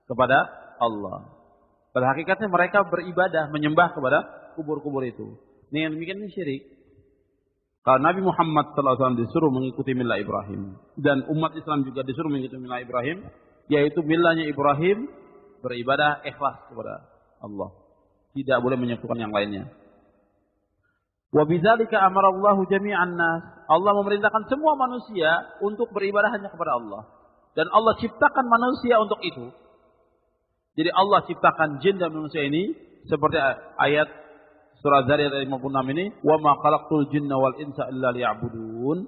kepada Allah. Pada hakikatnya mereka beribadah, menyembah kepada kubur-kubur itu. Ini yang demikian ini syirik. Kalau Nabi Muhammad SAW disuruh mengikuti milah Ibrahim dan umat Islam juga disuruh mengikuti milah Ibrahim, yaitu milahnya Ibrahim beribadah ikhlas kepada Allah. Tidak boleh menyekutukan yang lainnya. Wa bidzalika amarallahu jami'an nas. Allah memerintahkan semua manusia untuk beribadah hanya kepada Allah. Dan Allah ciptakan manusia untuk itu. Jadi Allah ciptakan jin dan manusia ini seperti ayat surah Zariyat ayat 56 ini, wa ma khalaqtul jinna wal insa illa liya'budun.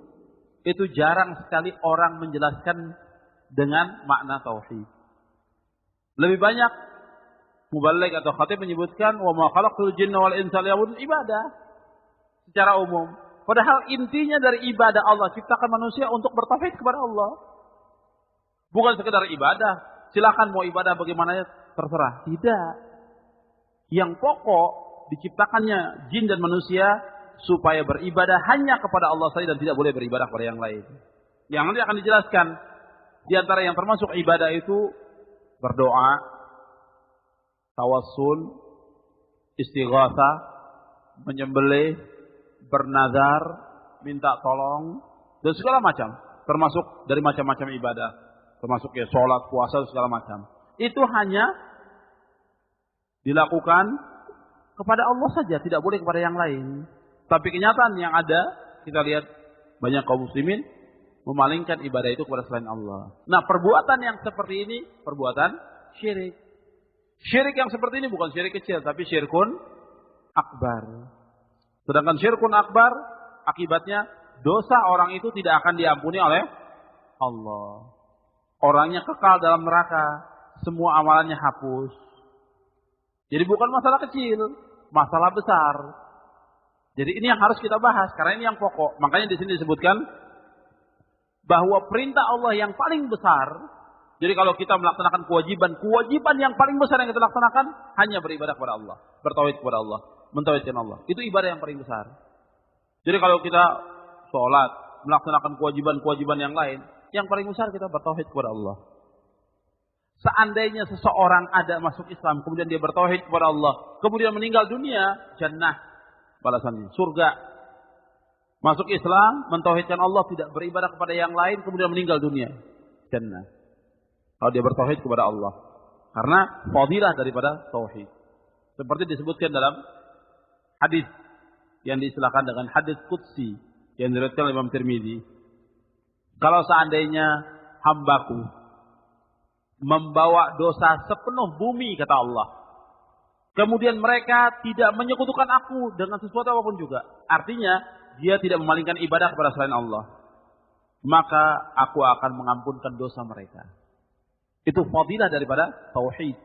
Itu jarang sekali orang menjelaskan dengan makna tauhid. Lebih banyak mubaligh atau khatib menyebutkan wa ma khalaqtul jinna wal insa liya'budun, ibadah secara umum. Padahal intinya dari ibadah Allah ciptakan manusia untuk bertauhid kepada Allah. Bukan sekedar ibadah. Silakan mau ibadah bagaimana terserah. Tidak. Yang pokok diciptakannya jin dan manusia supaya beribadah hanya kepada Allah saja dan tidak boleh beribadah kepada yang lain. Yang nanti akan dijelaskan di antara yang termasuk ibadah itu berdoa, tawassul, istighatsah, menyembelih, bernazar, minta tolong, dan segala macam. Termasuk dari macam-macam ibadah. Termasuk ya sholat, puasa, segala macam. Itu hanya dilakukan kepada Allah saja, tidak boleh kepada yang lain. Tapi kenyataan yang ada, kita lihat banyak kaum muslimin memalingkan ibadah itu kepada selain Allah. Nah, perbuatan yang seperti ini, perbuatan syirik. Syirik yang seperti ini bukan syirik kecil, tapi syirkun akbar. Sedangkan syirkun akbar, akibatnya dosa orang itu tidak akan diampuni oleh Allah. Orangnya kekal dalam neraka, semua amalannya hapus. Jadi bukan masalah kecil, masalah besar. Jadi ini yang harus kita bahas, karena ini yang pokok. Makanya di sini disebutkan bahwa perintah Allah yang paling besar. Jadi kalau kita melaksanakan kewajiban yang paling besar yang kita laksanakan hanya beribadah kepada Allah, bertauhid kepada Allah, mentauhidkan Allah. Itu ibadah yang paling besar. Jadi kalau kita sholat, melaksanakan kewajiban yang lain, yang paling besar kita bertauhid kepada Allah. Seandainya seseorang ada masuk Islam, kemudian dia bertauhid kepada Allah, kemudian meninggal dunia, jannah balasannya, surga. Masuk Islam, mentauhidkan Allah, tidak beribadah kepada yang lain, kemudian meninggal dunia, jannah. Kalau dia bertauhid kepada Allah. Karena fadilah daripada tauhid. Seperti disebutkan dalam hadis yang diistilahkan dengan hadis qudsi yang diriwayatkan oleh Imam Tirmidzi. Kalau seandainya hambaku membawa dosa sepenuh bumi, kata Allah, kemudian mereka tidak menyekutukan aku dengan sesuatu apapun juga, artinya dia tidak memalingkan ibadah kepada selain Allah, maka aku akan mengampunkan dosa mereka. Itu fadilah daripada tauhid.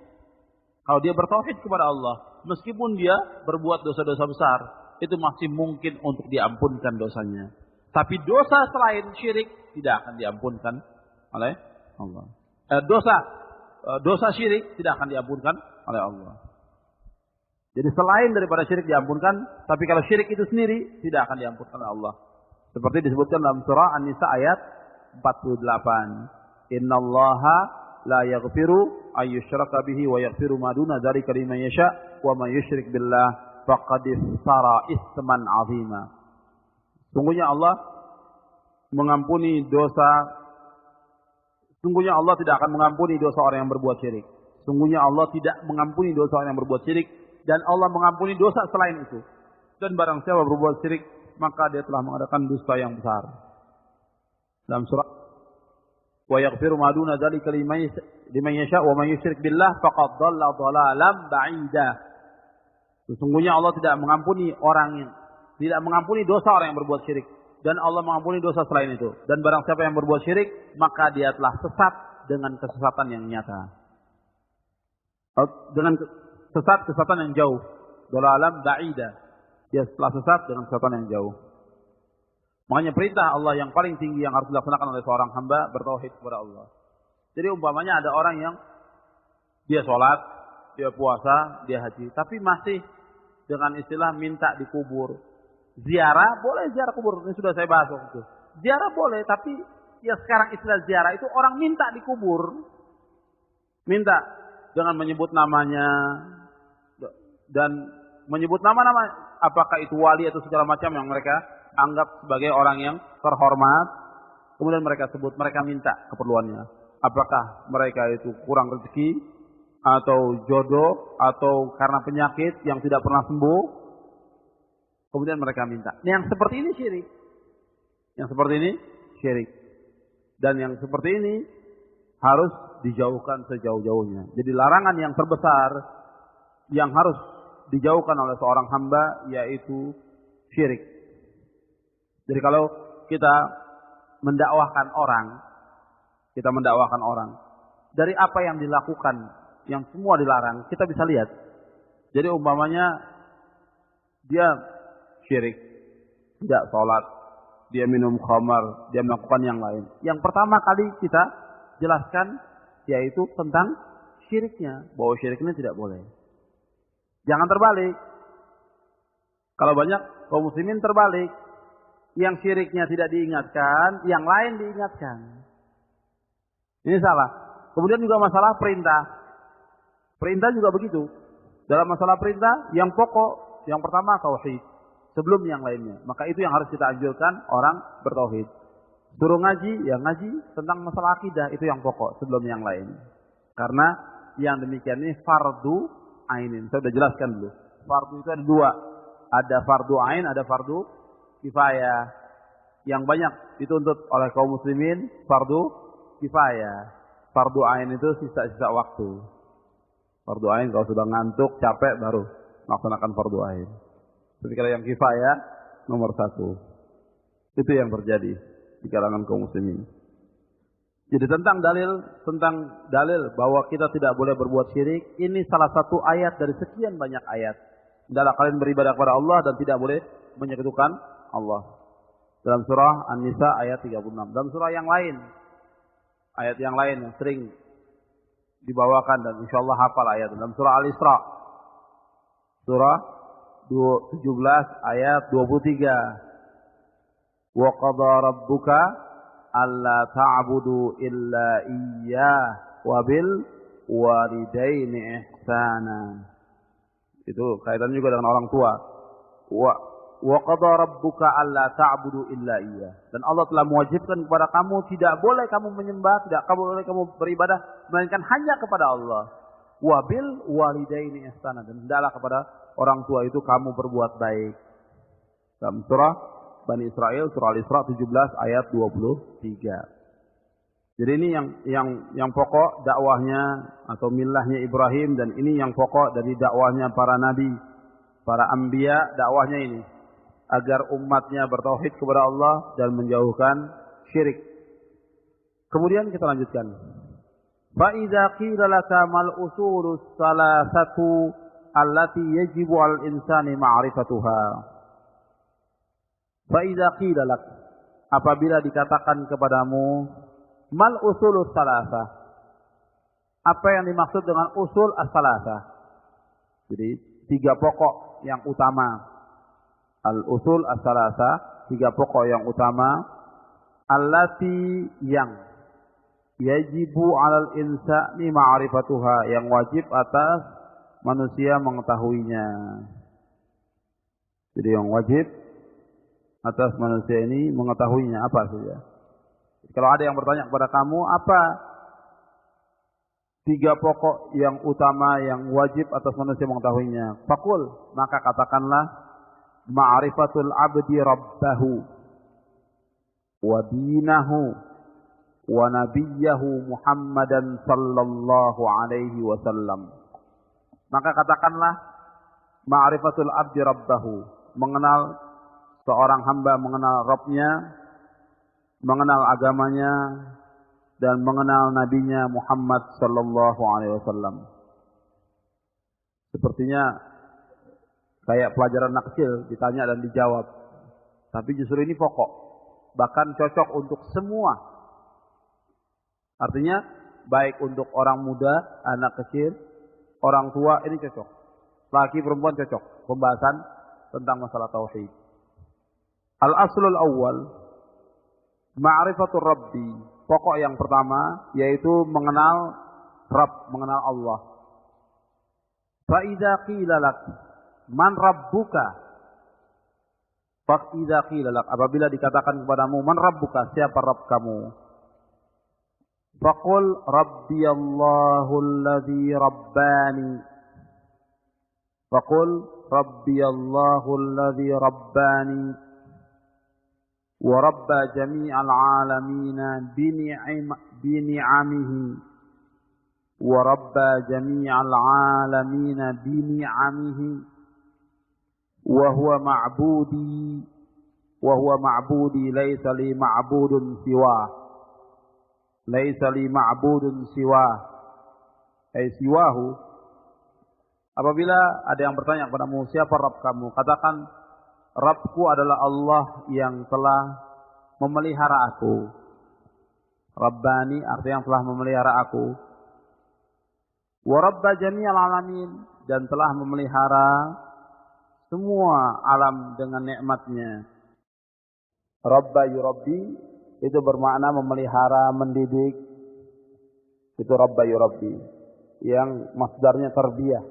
Kalau dia bertauhid kepada Allah, meskipun dia berbuat dosa-dosa besar, itu masih mungkin untuk diampunkan dosanya. Tapi dosa selain syirik tidak akan diampunkan oleh Allah. Dosa syirik tidak akan diampunkan oleh Allah. Jadi selain daripada syirik diampunkan, tapi kalau syirik itu sendiri tidak akan diampunkan oleh Allah. Seperti disebutkan dalam surah An-Nisa ayat 48. Innallaha la yaghfiru ayyushraka bihi wa yaghfiru ma duna dzalika liman yasha wa man yusyrik billah faqad iftara isman 'azima. Sungguhnya Allah mengampuni dosa. Sungguhnya Allah tidak akan mengampuni dosa orang yang berbuat syirik. Sungguhnya Allah tidak mengampuni dosa orang yang berbuat syirik, dan Allah mengampuni dosa selain itu. Dan barang siapa berbuat syirik, maka dia telah mengadakan dusta yang besar. Dalam surah wa yaghfiru ma duna dzalika liman yasha wa man yusyrik billah faqad dhalla dhalalan ba'ida. Sesungguhnya Allah tidak mengampuni dosa orang yang berbuat syirik, dan Allah mengampuni dosa selain itu. Dan barang siapa yang berbuat syirik, maka dia telah sesat dengan kesesatan yang nyata. Dengan kesesatan yang jauh. Dalalan ba'idah. Dia setelah sesat dengan kesesatan yang jauh. Makanya perintah Allah yang paling tinggi yang harus dilaksanakan oleh seorang hamba bertauhid kepada Allah. Jadi umpamanya ada orang yang dia sholat, dia puasa, dia haji, tapi masih dengan istilah minta dikubur. Ziarah boleh, ziarah kubur, ini sudah saya bahas waktu itu. Ziarah boleh, tapi ya sekarang istilah ziarah itu orang minta dikubur. Minta dengan menyebut namanya dan menyebut nama-nama, apakah itu wali atau segala macam yang mereka anggap sebagai orang yang terhormat. Kemudian mereka sebut, mereka minta keperluannya. Apakah mereka itu kurang rezeki, atau jodoh, atau karena penyakit yang tidak pernah sembuh. Kemudian mereka minta. Yang seperti ini syirik. Yang seperti ini syirik. Dan yang seperti ini harus dijauhkan sejauh-jauhnya. Jadi larangan yang terbesar yang harus dijauhkan oleh seorang hamba yaitu syirik. Jadi kalau kita mendakwahkan orang, dari apa yang dilakukan, yang semua dilarang, kita bisa lihat. Jadi umpamanya dia syirik, tidak sholat, dia minum khamar, dia melakukan yang lain. Yang pertama kali kita jelaskan yaitu tentang syiriknya, bahwa syirik ini tidak boleh. Jangan terbalik. Kalau banyak kaum muslimin terbalik, yang syiriknya tidak diingatkan, yang lain diingatkan. Ini salah. Kemudian juga masalah perintah. Perintah juga begitu. Dalam masalah perintah, yang pokok, yang pertama tauhid. Sebelum yang lainnya. Maka itu yang harus kita anjurkan orang bertauhid. Suruh ngaji, ya ngaji tentang masalah akidah. Itu yang pokok sebelum yang lain. Karena yang demikian ini fardu ainin. Saya sudah jelaskan dulu. Fardu itu ada dua. Ada fardu ain, ada fardu kifayah. Yang banyak dituntut oleh kaum muslimin fardu kifayah. Fardu ain itu sisa-sisa waktu. Fardu ain kalau sudah ngantuk, capek baru melaksanakan fardu ain. Tapi kalau yang kifayah nomor satu. Itu yang terjadi di kalangan kaum muslimin. Jadi tentang dalil bahwa kita tidak boleh berbuat syirik, ini salah satu ayat dari sekian banyak ayat. Adalah kalian beribadah kepada Allah dan tidak boleh menyekutukan Allah. Dalam surah An-Nisa ayat 36. Dalam surah yang lain, ayat yang lain yang sering dibawakan dan insyaallah hafal ayat. Dalam surah Al-Isra, surah 17 ayat 23. Wa qadha rabbuka alla ta'budu illa iyyah wa bil walidaini ihsana. Itu kaitan juga dengan orang tua. Wa qadha rabbuka alla ta'budu illa iyyah. Dan Allah telah mewajibkan kepada kamu tidak boleh kamu menyembah, tidak boleh kamu beribadah melainkan hanya kepada Allah. Wa bil walidaini ihsana. Dan hendaklah kepada orang tua itu kamu berbuat baik. Dalam surah Bani Israel, surah Al-Isra 17 ayat 23. Jadi ini yang pokok dakwahnya atau millahnya Ibrahim, dan ini yang pokok dari dakwahnya para nabi, para anbiya, dakwahnya ini agar umatnya bertauhid kepada Allah dan menjauhkan syirik. Kemudian kita lanjutkan. Fa idza qila laka mal usulus salasatu allati yajibu al insani ma'rifatuha. Fa idza qila lak, apabila dikatakan kepadamu mal usulus salasah, apa yang dimaksud dengan usul as-salasah? Jadi tiga pokok yang utama. Al-usul as-salasah, tiga pokok yang utama. Allati yang yajibu 'alal insani ma'rifatuha, yang wajib atas manusia mengetahuinya. Jadi yang wajib atas manusia ini mengetahuinya apa saja. Kalau ada yang bertanya kepada kamu, apa tiga pokok yang utama yang wajib atas manusia mengetahuinya? Faqul, maka katakanlah ma'rifatul abdi rabbahu wa dinahu wa nabiyyahu Muhammadan sallallahu alaihi wasallam. Maka katakanlah ma'rifatul abdi rabbahu, mengenal seorang hamba, mengenal Rabbnya, mengenal agamanya, dan mengenal nabinya Muhammad sallallahu alaihi wasallam. Sepertinya kayak pelajaran anak kecil, ditanya dan dijawab. Tapi justru ini pokok, bahkan cocok untuk semua. Artinya baik untuk orang muda, anak kecil, orang tua, ini cocok. Laki perempuan cocok. Pembahasan tentang masalah tauhid. Al-aslul awal, ma'rifatul rabbi. Pokok yang pertama yaitu mengenal Rabb, mengenal Allah. Fa idza qila lak man rabbuka? Fa idza qila lak, apabila dikatakan kepadamu man rabbuka, siapa Rabb kamu? Faqul rabbiyallahu alladhi rabbani. Faqul rabbiyallahu alladhi rabbani wa rabba jami'al alamina bini'amihi wa rabba jami'al alamina bini'amihi wa huwa ma'budi laysa li ma'budun siwa ay siwahu. Apabila ada yang bertanya kepadamu, siapa Rabb kamu? Katakan, Rabbku adalah Allah yang telah memelihara aku. Rabbani artinya yang telah memelihara aku. Wa rabba jami'al alamin, dan telah memelihara semua alam dengan nikmatnya. Rabba yurabbi itu bermakna memelihara, mendidik. Itu rabba yurabbi, yang masdarnya tarbiyah.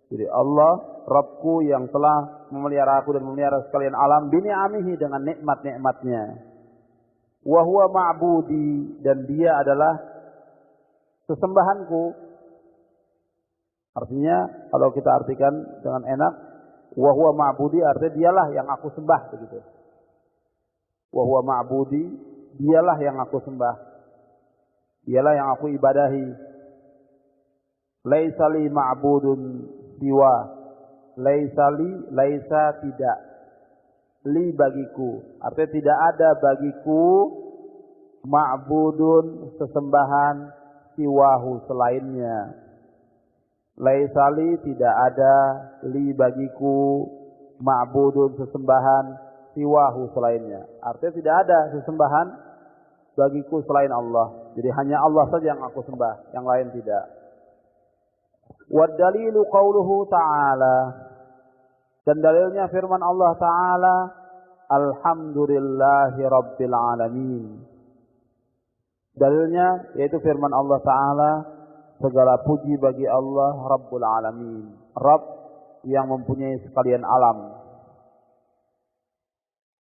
Jadi Allah, Rabbku yang telah memelihara aku dan memelihara sekalian alam bini'amihi, dengan nikmat-nikmatnya. Wa huwa ma'budi, dan dia adalah sesembahanku. Artinya kalau kita artikan dengan enak, wa huwa ma'budi artinya dialah yang aku sembah, begitu. Wa huwa ma'budi, dialah yang aku sembah. Dialah yang aku ibadahi. Laisa li ma'budun siwa. Laisa tidak. Li bagiku. Artinya tidak ada bagiku ma'budun sesembahan siwahu selainnya. Laisa li tidak ada li bagiku ma'budun sesembahan siwahu selainnya. Artinya tidak ada sesembahan bagiku selain Allah. Jadi hanya Allah saja yang aku sembah, yang lain tidak. Waddalilu qauluhu ta'ala, dan dalilnya firman Allah Ta'ala, alhamdulillahi rabbil alamin. Dalilnya yaitu firman Allah Ta'ala, segala puji bagi Allah Rabbul alamin, Rabb yang mempunyai sekalian alam.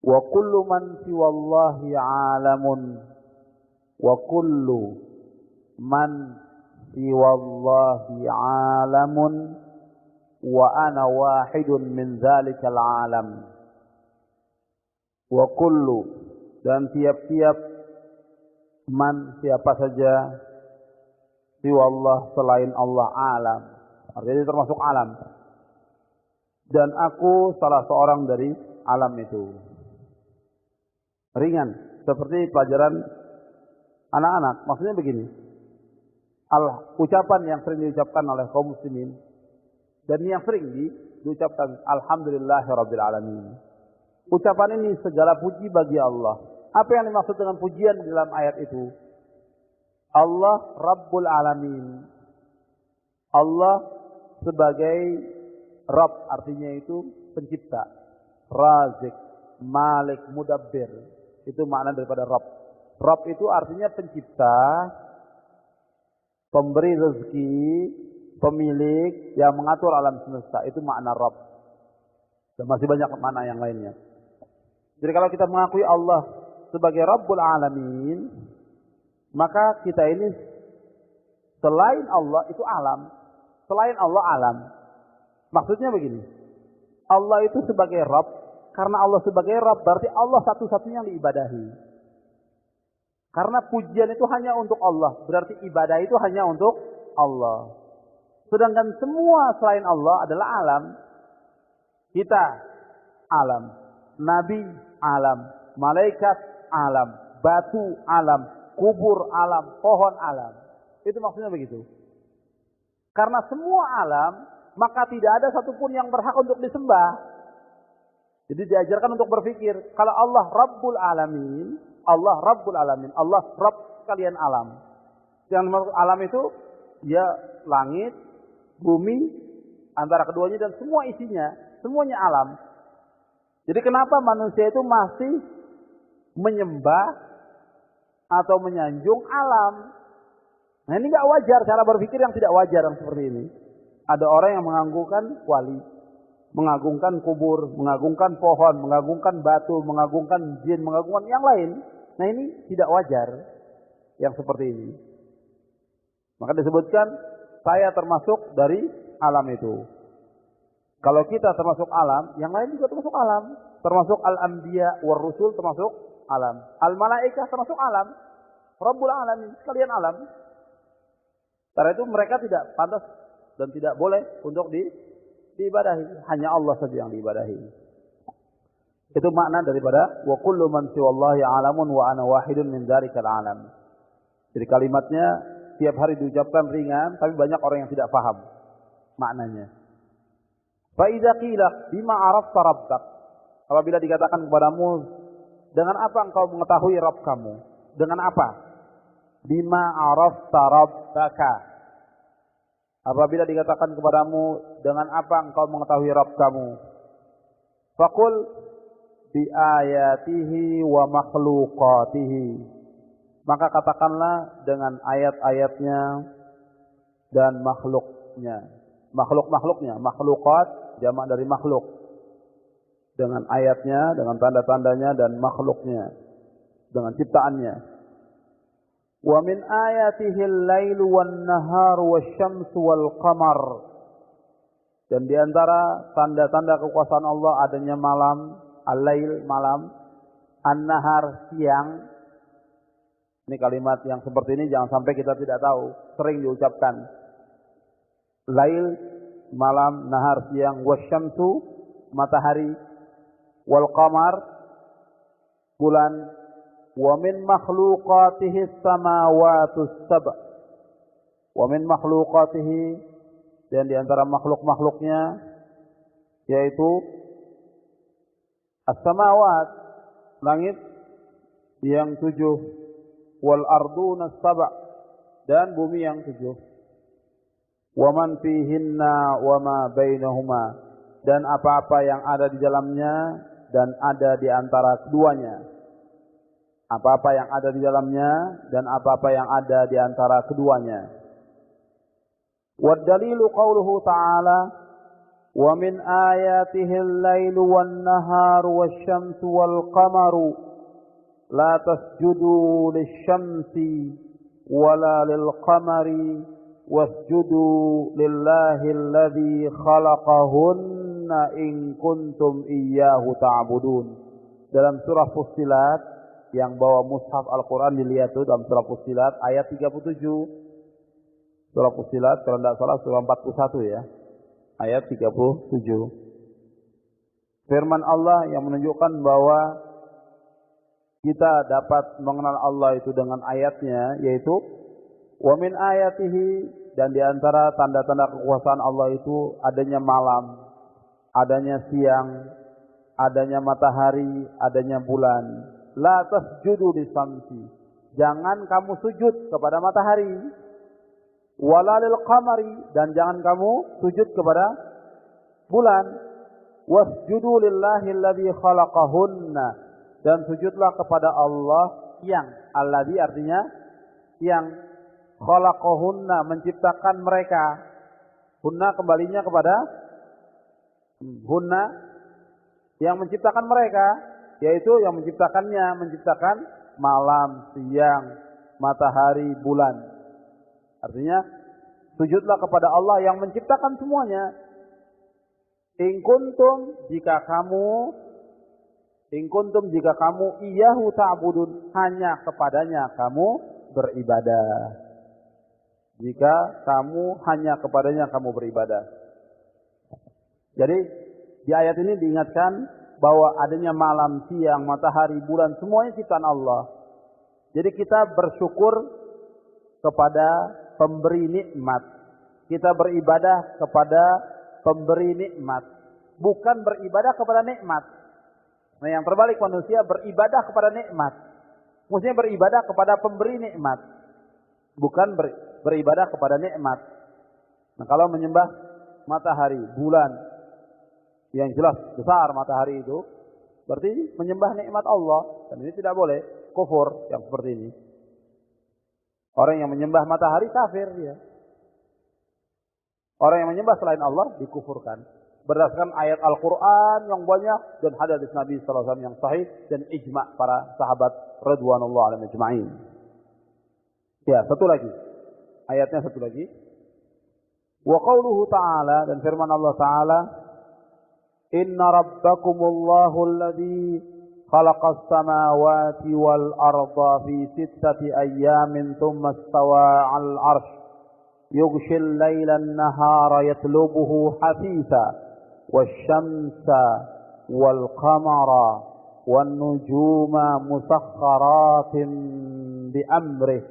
Wa kullu man siwallahi alamun, wa kullu man siwallahi alamun wa ana wahidun min zalikal alam. Wa kullu, dan tiap-tiap man, siapa saja, siwallah selain Allah, alam, artinya termasuk alam, dan aku salah seorang dari alam itu. Ringan, seperti pelajaran anak-anak. Maksudnya begini, ucapan yang sering diucapkan oleh kaum muslimin dan yang sering diucapkan alhamdulillahirabbil alamin. Ucapan ini segala puji bagi Allah. Apa yang dimaksud dengan pujian di dalam ayat itu? Allah Rabbul alamin. Allah sebagai Rabb, artinya itu pencipta, Razik, Malik, Mudabbir. Itu makna daripada Rabb. Rabb itu artinya pencipta, pemberi rezeki, pemilik yang mengatur alam semesta. Itu makna Rabb. Dan masih banyak makna yang lainnya. Jadi kalau kita mengakui Allah sebagai Rabbul alamin, maka kita ini selain Allah itu alam. Selain Allah alam. Maksudnya begini, Allah itu sebagai Rabb. Karena Allah sebagai Rabb, berarti Allah satu-satunya yang diibadahi. Karena pujian itu hanya untuk Allah, berarti ibadah itu hanya untuk Allah. Sedangkan semua selain Allah adalah alam. Kita alam, Nabi alam, malaikat alam, batu alam, kubur alam, pohon alam. Itu maksudnya begitu. Karena semua alam, maka tidak ada satupun yang berhak untuk disembah. Jadi diajarkan untuk berpikir, kalau Allah Rabbul Alamin, Allah Rabbul Alamin, Allah Rabb sekalian alam. Yang maksud alam itu, ya langit, bumi, antara keduanya dan semua isinya, semuanya alam. Jadi kenapa manusia itu masih menyembah atau menyanjung alam? Nah ini nggak wajar, cara berpikir yang tidak wajar yang seperti ini. Ada orang yang mengagungkan wali, mengagungkan kubur, mengagungkan pohon, mengagungkan batu, mengagungkan jin, mengagungkan yang lain. Nah ini tidak wajar yang seperti ini. Maka disebutkan saya termasuk dari alam itu. Kalau kita termasuk alam, yang lain juga termasuk alam. Termasuk al-anbiya war rusul termasuk alam. Al-malaikah termasuk alam. Rabbul alamin, sekalian alam. Karena itu mereka tidak pantas dan tidak boleh untuk diibadahi. Hanya Allah saja yang diibadahi. Itu makna daripada wa kullu man siwallahi alamun wa ana wahidun min dzarikal alam. Jadi kalimatnya tiap hari diucapkan ringan, tapi banyak orang yang tidak paham maknanya. Fa idza qila bima arafta rabbak, apabila dikatakan kepadamu dengan apa engkau mengetahui Rabb kamu? Dengan apa? Bima arafta rabbaka. Apabila dikatakan kepadamu dengan apa engkau mengetahui Rabb kamu? Faqul bi ayatihi wa makhluqatihi. Maka katakanlah dengan ayat-ayatnya dan makhluknya. Makhluk-makhluknya, makhluqat jamak dari makhluk. Dengan ayatnya, dengan tanda-tandanya dan makhluknya. Dengan ciptaannya. Wa min ayatihi al-lailu wan-nahar wasyamsu wal-qamar. Dan di antara tanda-tanda kekuasaan Allah adanya malam, al-lail malam, an-nahar siang. Ini kalimat yang seperti ini jangan sampai kita tidak tahu, sering diucapkan. Lail malam, nahar siang, wasyamsu matahari, wal qamar bulan, wa min makhluqatihi samawati sab'. Wa min makhluqatihi, dan di antara makhluk-makhluknya yaitu as-samawat, langit yang 7, wal arduna sab', dan bumi yang 7. Wa man fihinna wa ma bainahuma, dan apa-apa yang ada di dalamnya dan ada di antara keduanya. Apa-apa yang ada di dalamnya dan apa-apa yang ada di antara keduanya. Wa dalilu qauluhu ta'ala wa min ayatihi al-lailu wan-naharu wasyamsu wal-qamaru la tasjudu lisyamsi wala lilqamari wasjudu lillahi alladhi khalaqahunna in kuntum iyyahu ta'budun. Dalam surah Fussilat, yang bawa mushaf Al-Quran dilihat itu dalam surah Fussilat ayat 37. Surah Fussilat kalau tidak salah surah 41 ya. Ayat 37. Firman Allah yang menunjukkan bahwa kita dapat mengenal Allah itu dengan ayatnya, yaitu wa min ayatihi, dan di antara tanda-tanda kekuasaan Allah itu adanya malam, adanya siang, adanya matahari, adanya bulan. La tasjudu lisyamsi, jangan kamu sujud kepada matahari. Wala lil qamari, dan jangan kamu sujud kepada bulan. Wasjudu lillahi alladhi khalaqahunna, dan sujudlah kepada Allah yang, alladhi artinya yang, khalaqahunna menciptakan mereka. Hunna kembalinya kepada hunna yang menciptakan mereka, yaitu yang menciptakannya, menciptakan malam, siang, matahari, bulan. Artinya sujudlah kepada Allah yang menciptakan semuanya. In kuntum, jika kamu iyyahu ta'budun, hanya kepadanya kamu beribadah. Jika kamu hanya kepadanya kamu beribadah. Jadi di ayat ini diingatkan bahwa adanya malam, siang, matahari, bulan, semuanya ciptaan Allah. Jadi kita bersyukur kepada pemberi nikmat. Kita beribadah kepada pemberi nikmat, bukan beribadah kepada nikmat. Nah, yang terbalik, manusia beribadah kepada nikmat. Maksudnya beribadah kepada pemberi nikmat, bukan beribadah kepada nikmat. Nah, kalau menyembah matahari, bulan, yang jelas besar matahari itu, berarti menyembah nikmat Allah. Dan ini tidak boleh. Kufur yang seperti ini. Orang yang menyembah matahari kafir dia. Orang yang menyembah selain Allah dikufurkan. Berdasarkan ayat Al-Quran yang banyak dan hadis Nabi SAW yang sahih dan ijma' para sahabat radhiyallahu anhum ajma'in. Ya, satu lagi. Ayatnya satu lagi. Wa qauluhu ta'ala, dan firman Allah Ta'ala, Inna rabbakumullahu alladhi خلق السماوات والأرض في 6 أيام ثم استوى على العرش يغشي الليل النهار يطلبه حثيثا والشمس والقمر والنجوم مسخرات بأمره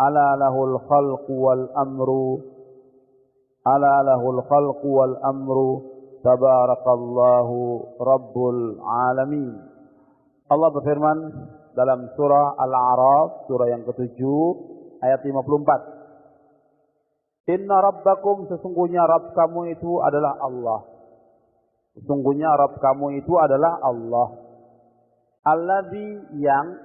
ألا له الخلق والأمر Tabarakallahu Rabbul Alamin. Allah berfirman dalam surah Al-A'raf, surah yang ke-7, ayat 54. Inna rabbakum, sesungguhnya Rabb kamu itu adalah Allah. Sesungguhnya Rabb kamu itu adalah Allah. Alladzi yang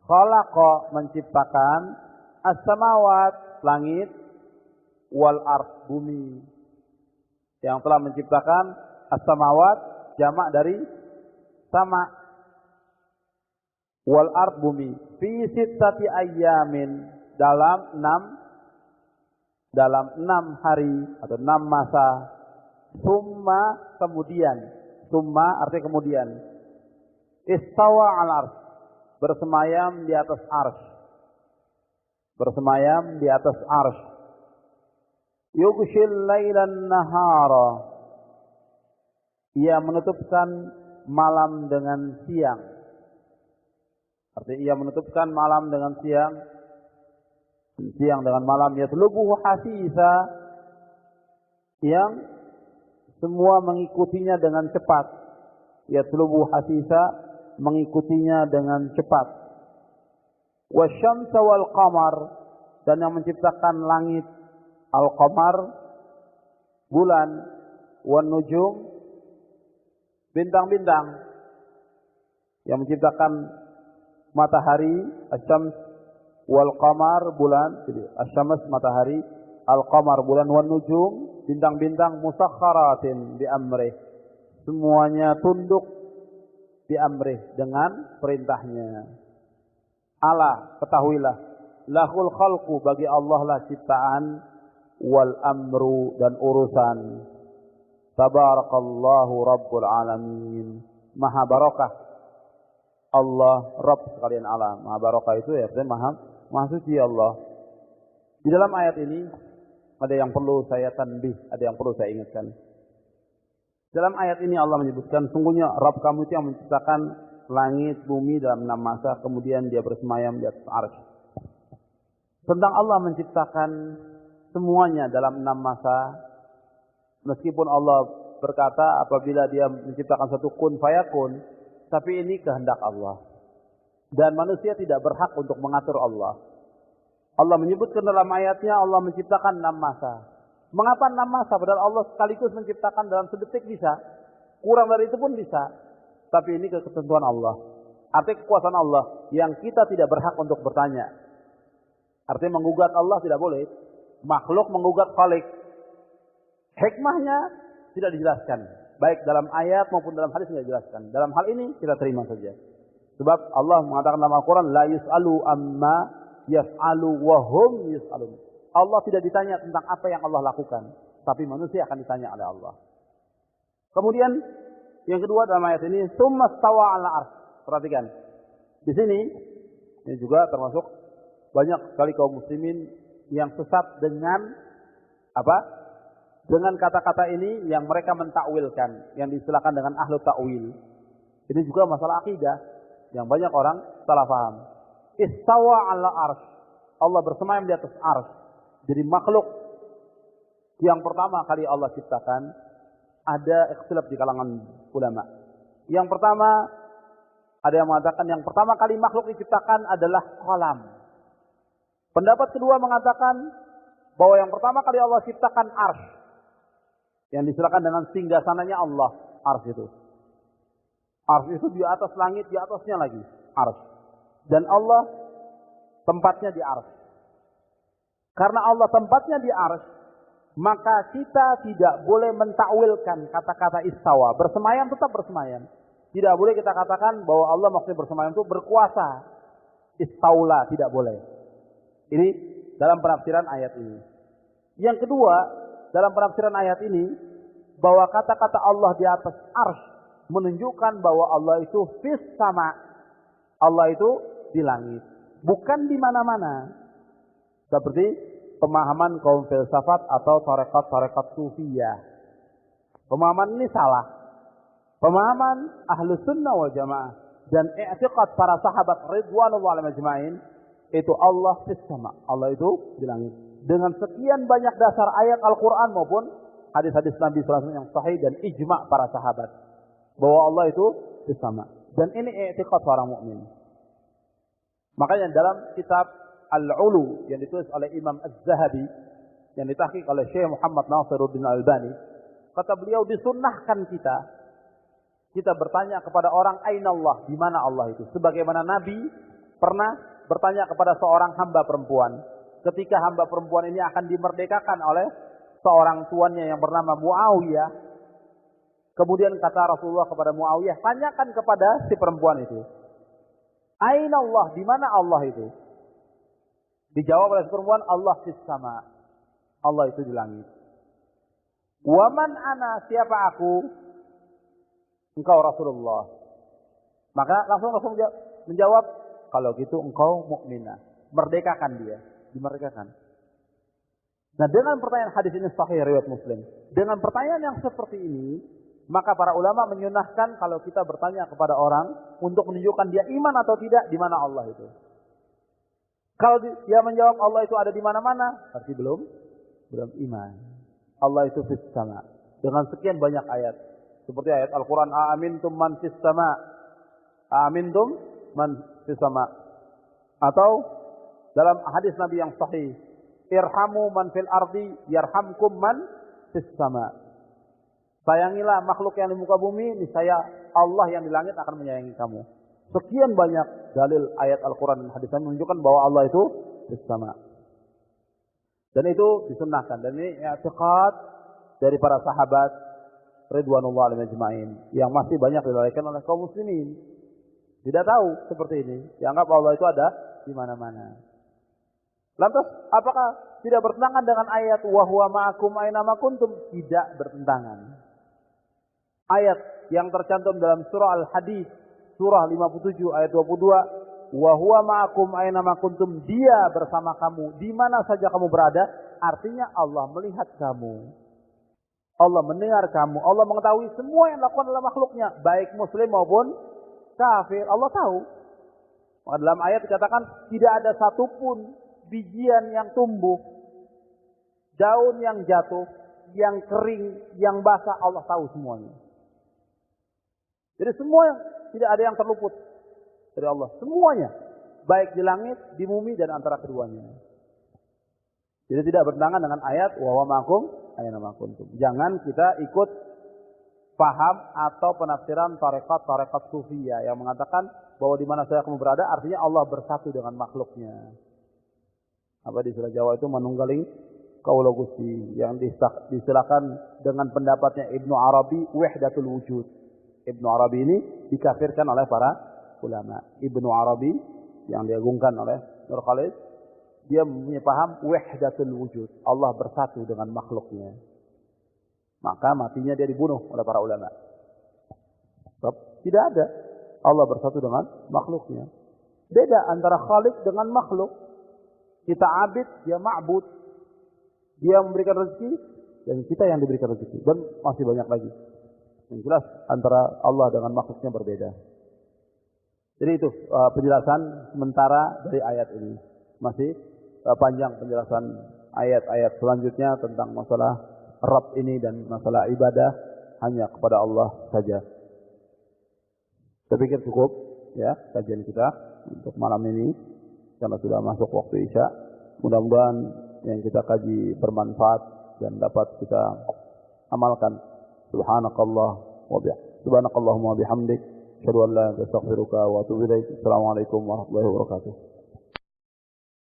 khalaqa, menciptakan, as-samawat, langit, wal ard, bumi. Yang telah menciptakan as-samawat, jamak dari sama, wal ard, bumi, fi 6 ayyamin, dalam 6 hari atau 6 masa. Summa, kemudian, summa artinya kemudian, istawa al arsy, bersemayam di atas arsy, bersemayam di atas arsy. Yughshil lailan nahara, ia menutupkan malam dengan siang. Artinya ia menutupkan malam dengan siang, siang dengan malam. Yatlubuhu hasisa, yang semua mengikutinya dengan cepat. Yatlubuhu hasisa, mengikutinya dengan cepat. Wasyamsa wal qamar, dan yang menciptakan langit, al-qamar, bulan, wan nujum, bintang-bintang, yang menciptakan matahari, asyams, wal qamar, bulan, jadi asyams matahari, al-qamar bulan, wan nujum, bintang-bintang, musakhkharatin bi amrih, semuanya tunduk bi amrih, dengan perintahnya. Ala, ketahuilah, lahul khalqu, bagi Allah lah ciptaan, wal amru, dan urusan. Tabarakallahu Rabbul Alamin, maha barakah Allah, Rabb sekalian alam. Maha barakah itu ya artinya maha suci Allah. Di dalam ayat ini ada yang perlu saya tanbih, ada yang perlu saya ingatkan. Dalam ayat ini Allah menyebutkan, sungguhnya Rabb kamu itu yang menciptakan langit, bumi dalam 6 masa, kemudian dia bersemayam di atas arsy. Tentang Allah menciptakan semuanya dalam 6 masa, meskipun Allah berkata apabila dia menciptakan satu kun fayakun, tapi ini kehendak Allah. Dan manusia tidak berhak untuk mengatur Allah. Allah menyebutkan dalam ayatnya Allah menciptakan 6 masa. Mengapa 6 masa? Padahal Allah sekaligus menciptakan dalam sedetik bisa. Kurang dari itu pun bisa. Tapi ini ketentuan Allah. Artinya kekuasaan Allah yang kita tidak berhak untuk bertanya. Artinya menggugat Allah tidak boleh. Makhluk menggugat Khalik. Hikmahnya tidak dijelaskan. Baik dalam ayat maupun dalam hadis tidak dijelaskan. Dalam hal ini kita terima saja. Sebab Allah mengatakan dalam Al-Quran, La yus'alu amma yaf'alu wa hum yus'alun. Allah tidak ditanya tentang apa yang Allah lakukan. Tapi manusia akan ditanya oleh Allah. Kemudian yang kedua dalam ayat ini, Summa stawa ala arsy. Perhatikan. Di sini, ini juga termasuk banyak sekali kaum muslimin yang sesat dengan apa? Dengan kata-kata ini yang mereka mentakwilkan, yang diistilahkan dengan ahlu ta'wil. Ini juga masalah akidah yang banyak orang salah paham. Istawa ala arsh. Allah bersemayam di atas arsh. Jadi makhluk yang pertama kali Allah ciptakan, ada ikhtilaf di kalangan ulama. Yang pertama, ada yang mengatakan yang pertama kali makhluk diciptakan adalah qalam. Pendapat kedua mengatakan bahwa yang pertama kali Allah ciptakan arsh. Yang disilakan dengan singgasananya Allah, arsh itu. Arsh itu di atas langit, di atasnya lagi arsh. Dan Allah tempatnya di arsh. Karena Allah tempatnya di arsh, maka kita tidak boleh mentakwilkan kata-kata istawa. Bersemayam tetap bersemayam. Tidak boleh kita katakan bahwa Allah maksudnya bersemayam itu berkuasa. Istaula, tidak boleh. Ini dalam penafsiran ayat ini. Yang kedua, dalam penafsiran ayat ini, bahwa kata-kata Allah di atas arsh menunjukkan bahwa Allah itu fis sama. Allah itu di langit. Bukan di mana-mana. Seperti pemahaman kaum filsafat atau tarekat-tarekat sufiyah. Pemahaman ini salah. Pemahaman ahlu sunnah wal jamaah dan i'tiqad para sahabat ridwanullah alaihim ajma'in itu Allah fis sama. Allah itu di langit. Dengan sekian banyak dasar ayat Al-Quran maupun hadis-hadis Nabi SAW yang sahih dan ijma' para sahabat bahwa Allah itu fis sama. Dan ini i'tiqad para mukmin. Makanya dalam kitab Al-Ulu yang ditulis oleh Imam Az-Zahabi yang ditahqiq oleh Syekh Muhammad Nasiruddin Al-Albani, kata beliau disunnahkan kita bertanya kepada orang aina Allah, di mana Allah itu. Sebagaimana Nabi pernah bertanya kepada seorang hamba perempuan ketika hamba perempuan ini akan dimerdekakan oleh seorang tuannya yang bernama Muawiyah. Kemudian kata Rasulullah kepada Muawiyah, tanyakan kepada si perempuan itu, aina Allah, di mana Allah itu? Dijawab oleh si perempuan, Allah fis sama. Allah itu di langit. Wa man ana, siapa aku? Engkau Rasulullah. Maka langsung menjawab, kalau gitu engkau mukminah. Merdekakan dia, dimerdekakan. Nah, dengan pertanyaan hadis ini sahih riwayat Muslim. Dengan pertanyaan yang seperti ini, maka para ulama menyunahkan kalau kita bertanya kepada orang untuk menunjukkan dia iman atau tidak, di mana Allah itu. Kalau dia menjawab Allah itu ada di mana-mana, berarti belum iman. Allah itu fis sama. Dengan sekian banyak ayat. Seperti ayat Al-Quran, A'amintum man fis sama. A'amintum man fis sama. Atau dalam hadis Nabi yang sahih, Irhamu man fil ardi, yarhamkum man fis sama. Sayangilah makhluk yang di muka bumi, niscaya Allah yang di langit akan menyayangi kamu. Sekian banyak dalil ayat Al-Quran dan hadis menunjukkan bahwa Allah itu bersama. Dan itu disunnahkan. Dan ini i'tiqad dari para sahabat ridwanullah alaihim ajma'in yang masih banyak dilalaikan oleh kaum muslimin. Tidak tahu seperti ini. Dianggap Allah itu ada di mana-mana. Lantas apakah tidak bertentangan dengan ayat wa huwa ma'akum aina ma kuntum? Tidak bertentangan. Ayat yang tercantum dalam surah Al-Hadid surah 57 ayat 22, wa huwa ma'akum aina ma kuntum, dia bersama kamu di mana saja kamu berada, artinya Allah melihat kamu. Allah mendengar kamu, Allah mengetahui semua yang dilakukan oleh makhluknya, baik muslim maupun kafir, Allah tahu. Maka dalam ayat dikatakan tidak ada satupun bijian yang tumbuh, daun yang jatuh, yang kering, yang basah, Allah tahu semuanya. Jadi semua tidak ada yang terluput dari Allah. Semuanya. Baik di langit, di bumi, dan antara keduanya. Jadi tidak bertentangan dengan ayat wa huwa ma'akum aina ma kuntum. Jangan kita ikut paham atau penafsiran tarekat sufiyah yang mengatakan bahwa di mana saja kamu berada artinya Allah bersatu dengan makhluknya. Apa di istilah Jawa itu manunggaling kaula Gusti yang disilakan dengan pendapatnya Ibnu Arabi wahdatul wujud. Ibnu Arabi ini dikafirkan oleh para ulama. Ibnu Arabi yang diagungkan oleh Nur Khalid, dia punya paham wahdatul wujud. Allah bersatu dengan makhluknya. Maka matinya dia dibunuh oleh para ulama. Sebab tidak ada Allah bersatu dengan makhluknya. Beda antara Khalik dengan makhluk. Kita abid, dia ma'bud. Dia memberikan rezeki dan kita yang diberikan rezeki. Dan masih banyak lagi. Yang jelas antara Allah dengan makhluknya berbeda. Jadi itu penjelasan sementara dari ayat ini. Masih panjang penjelasan ayat-ayat selanjutnya tentang masalah Rabb ini dan masalah ibadah hanya kepada Allah saja. Saya pikir cukup ya kajian kita untuk malam ini karena sudah masuk waktu Isya. Mudah-mudahan yang kita kaji bermanfaat dan dapat kita amalkan. Subhanakallahumma wa bihamdik, asyhadu an la ilaha illa anta, astaghfiruka wa atubu ilaik. Assalamualaikum warahmatullahi wabarakatuh.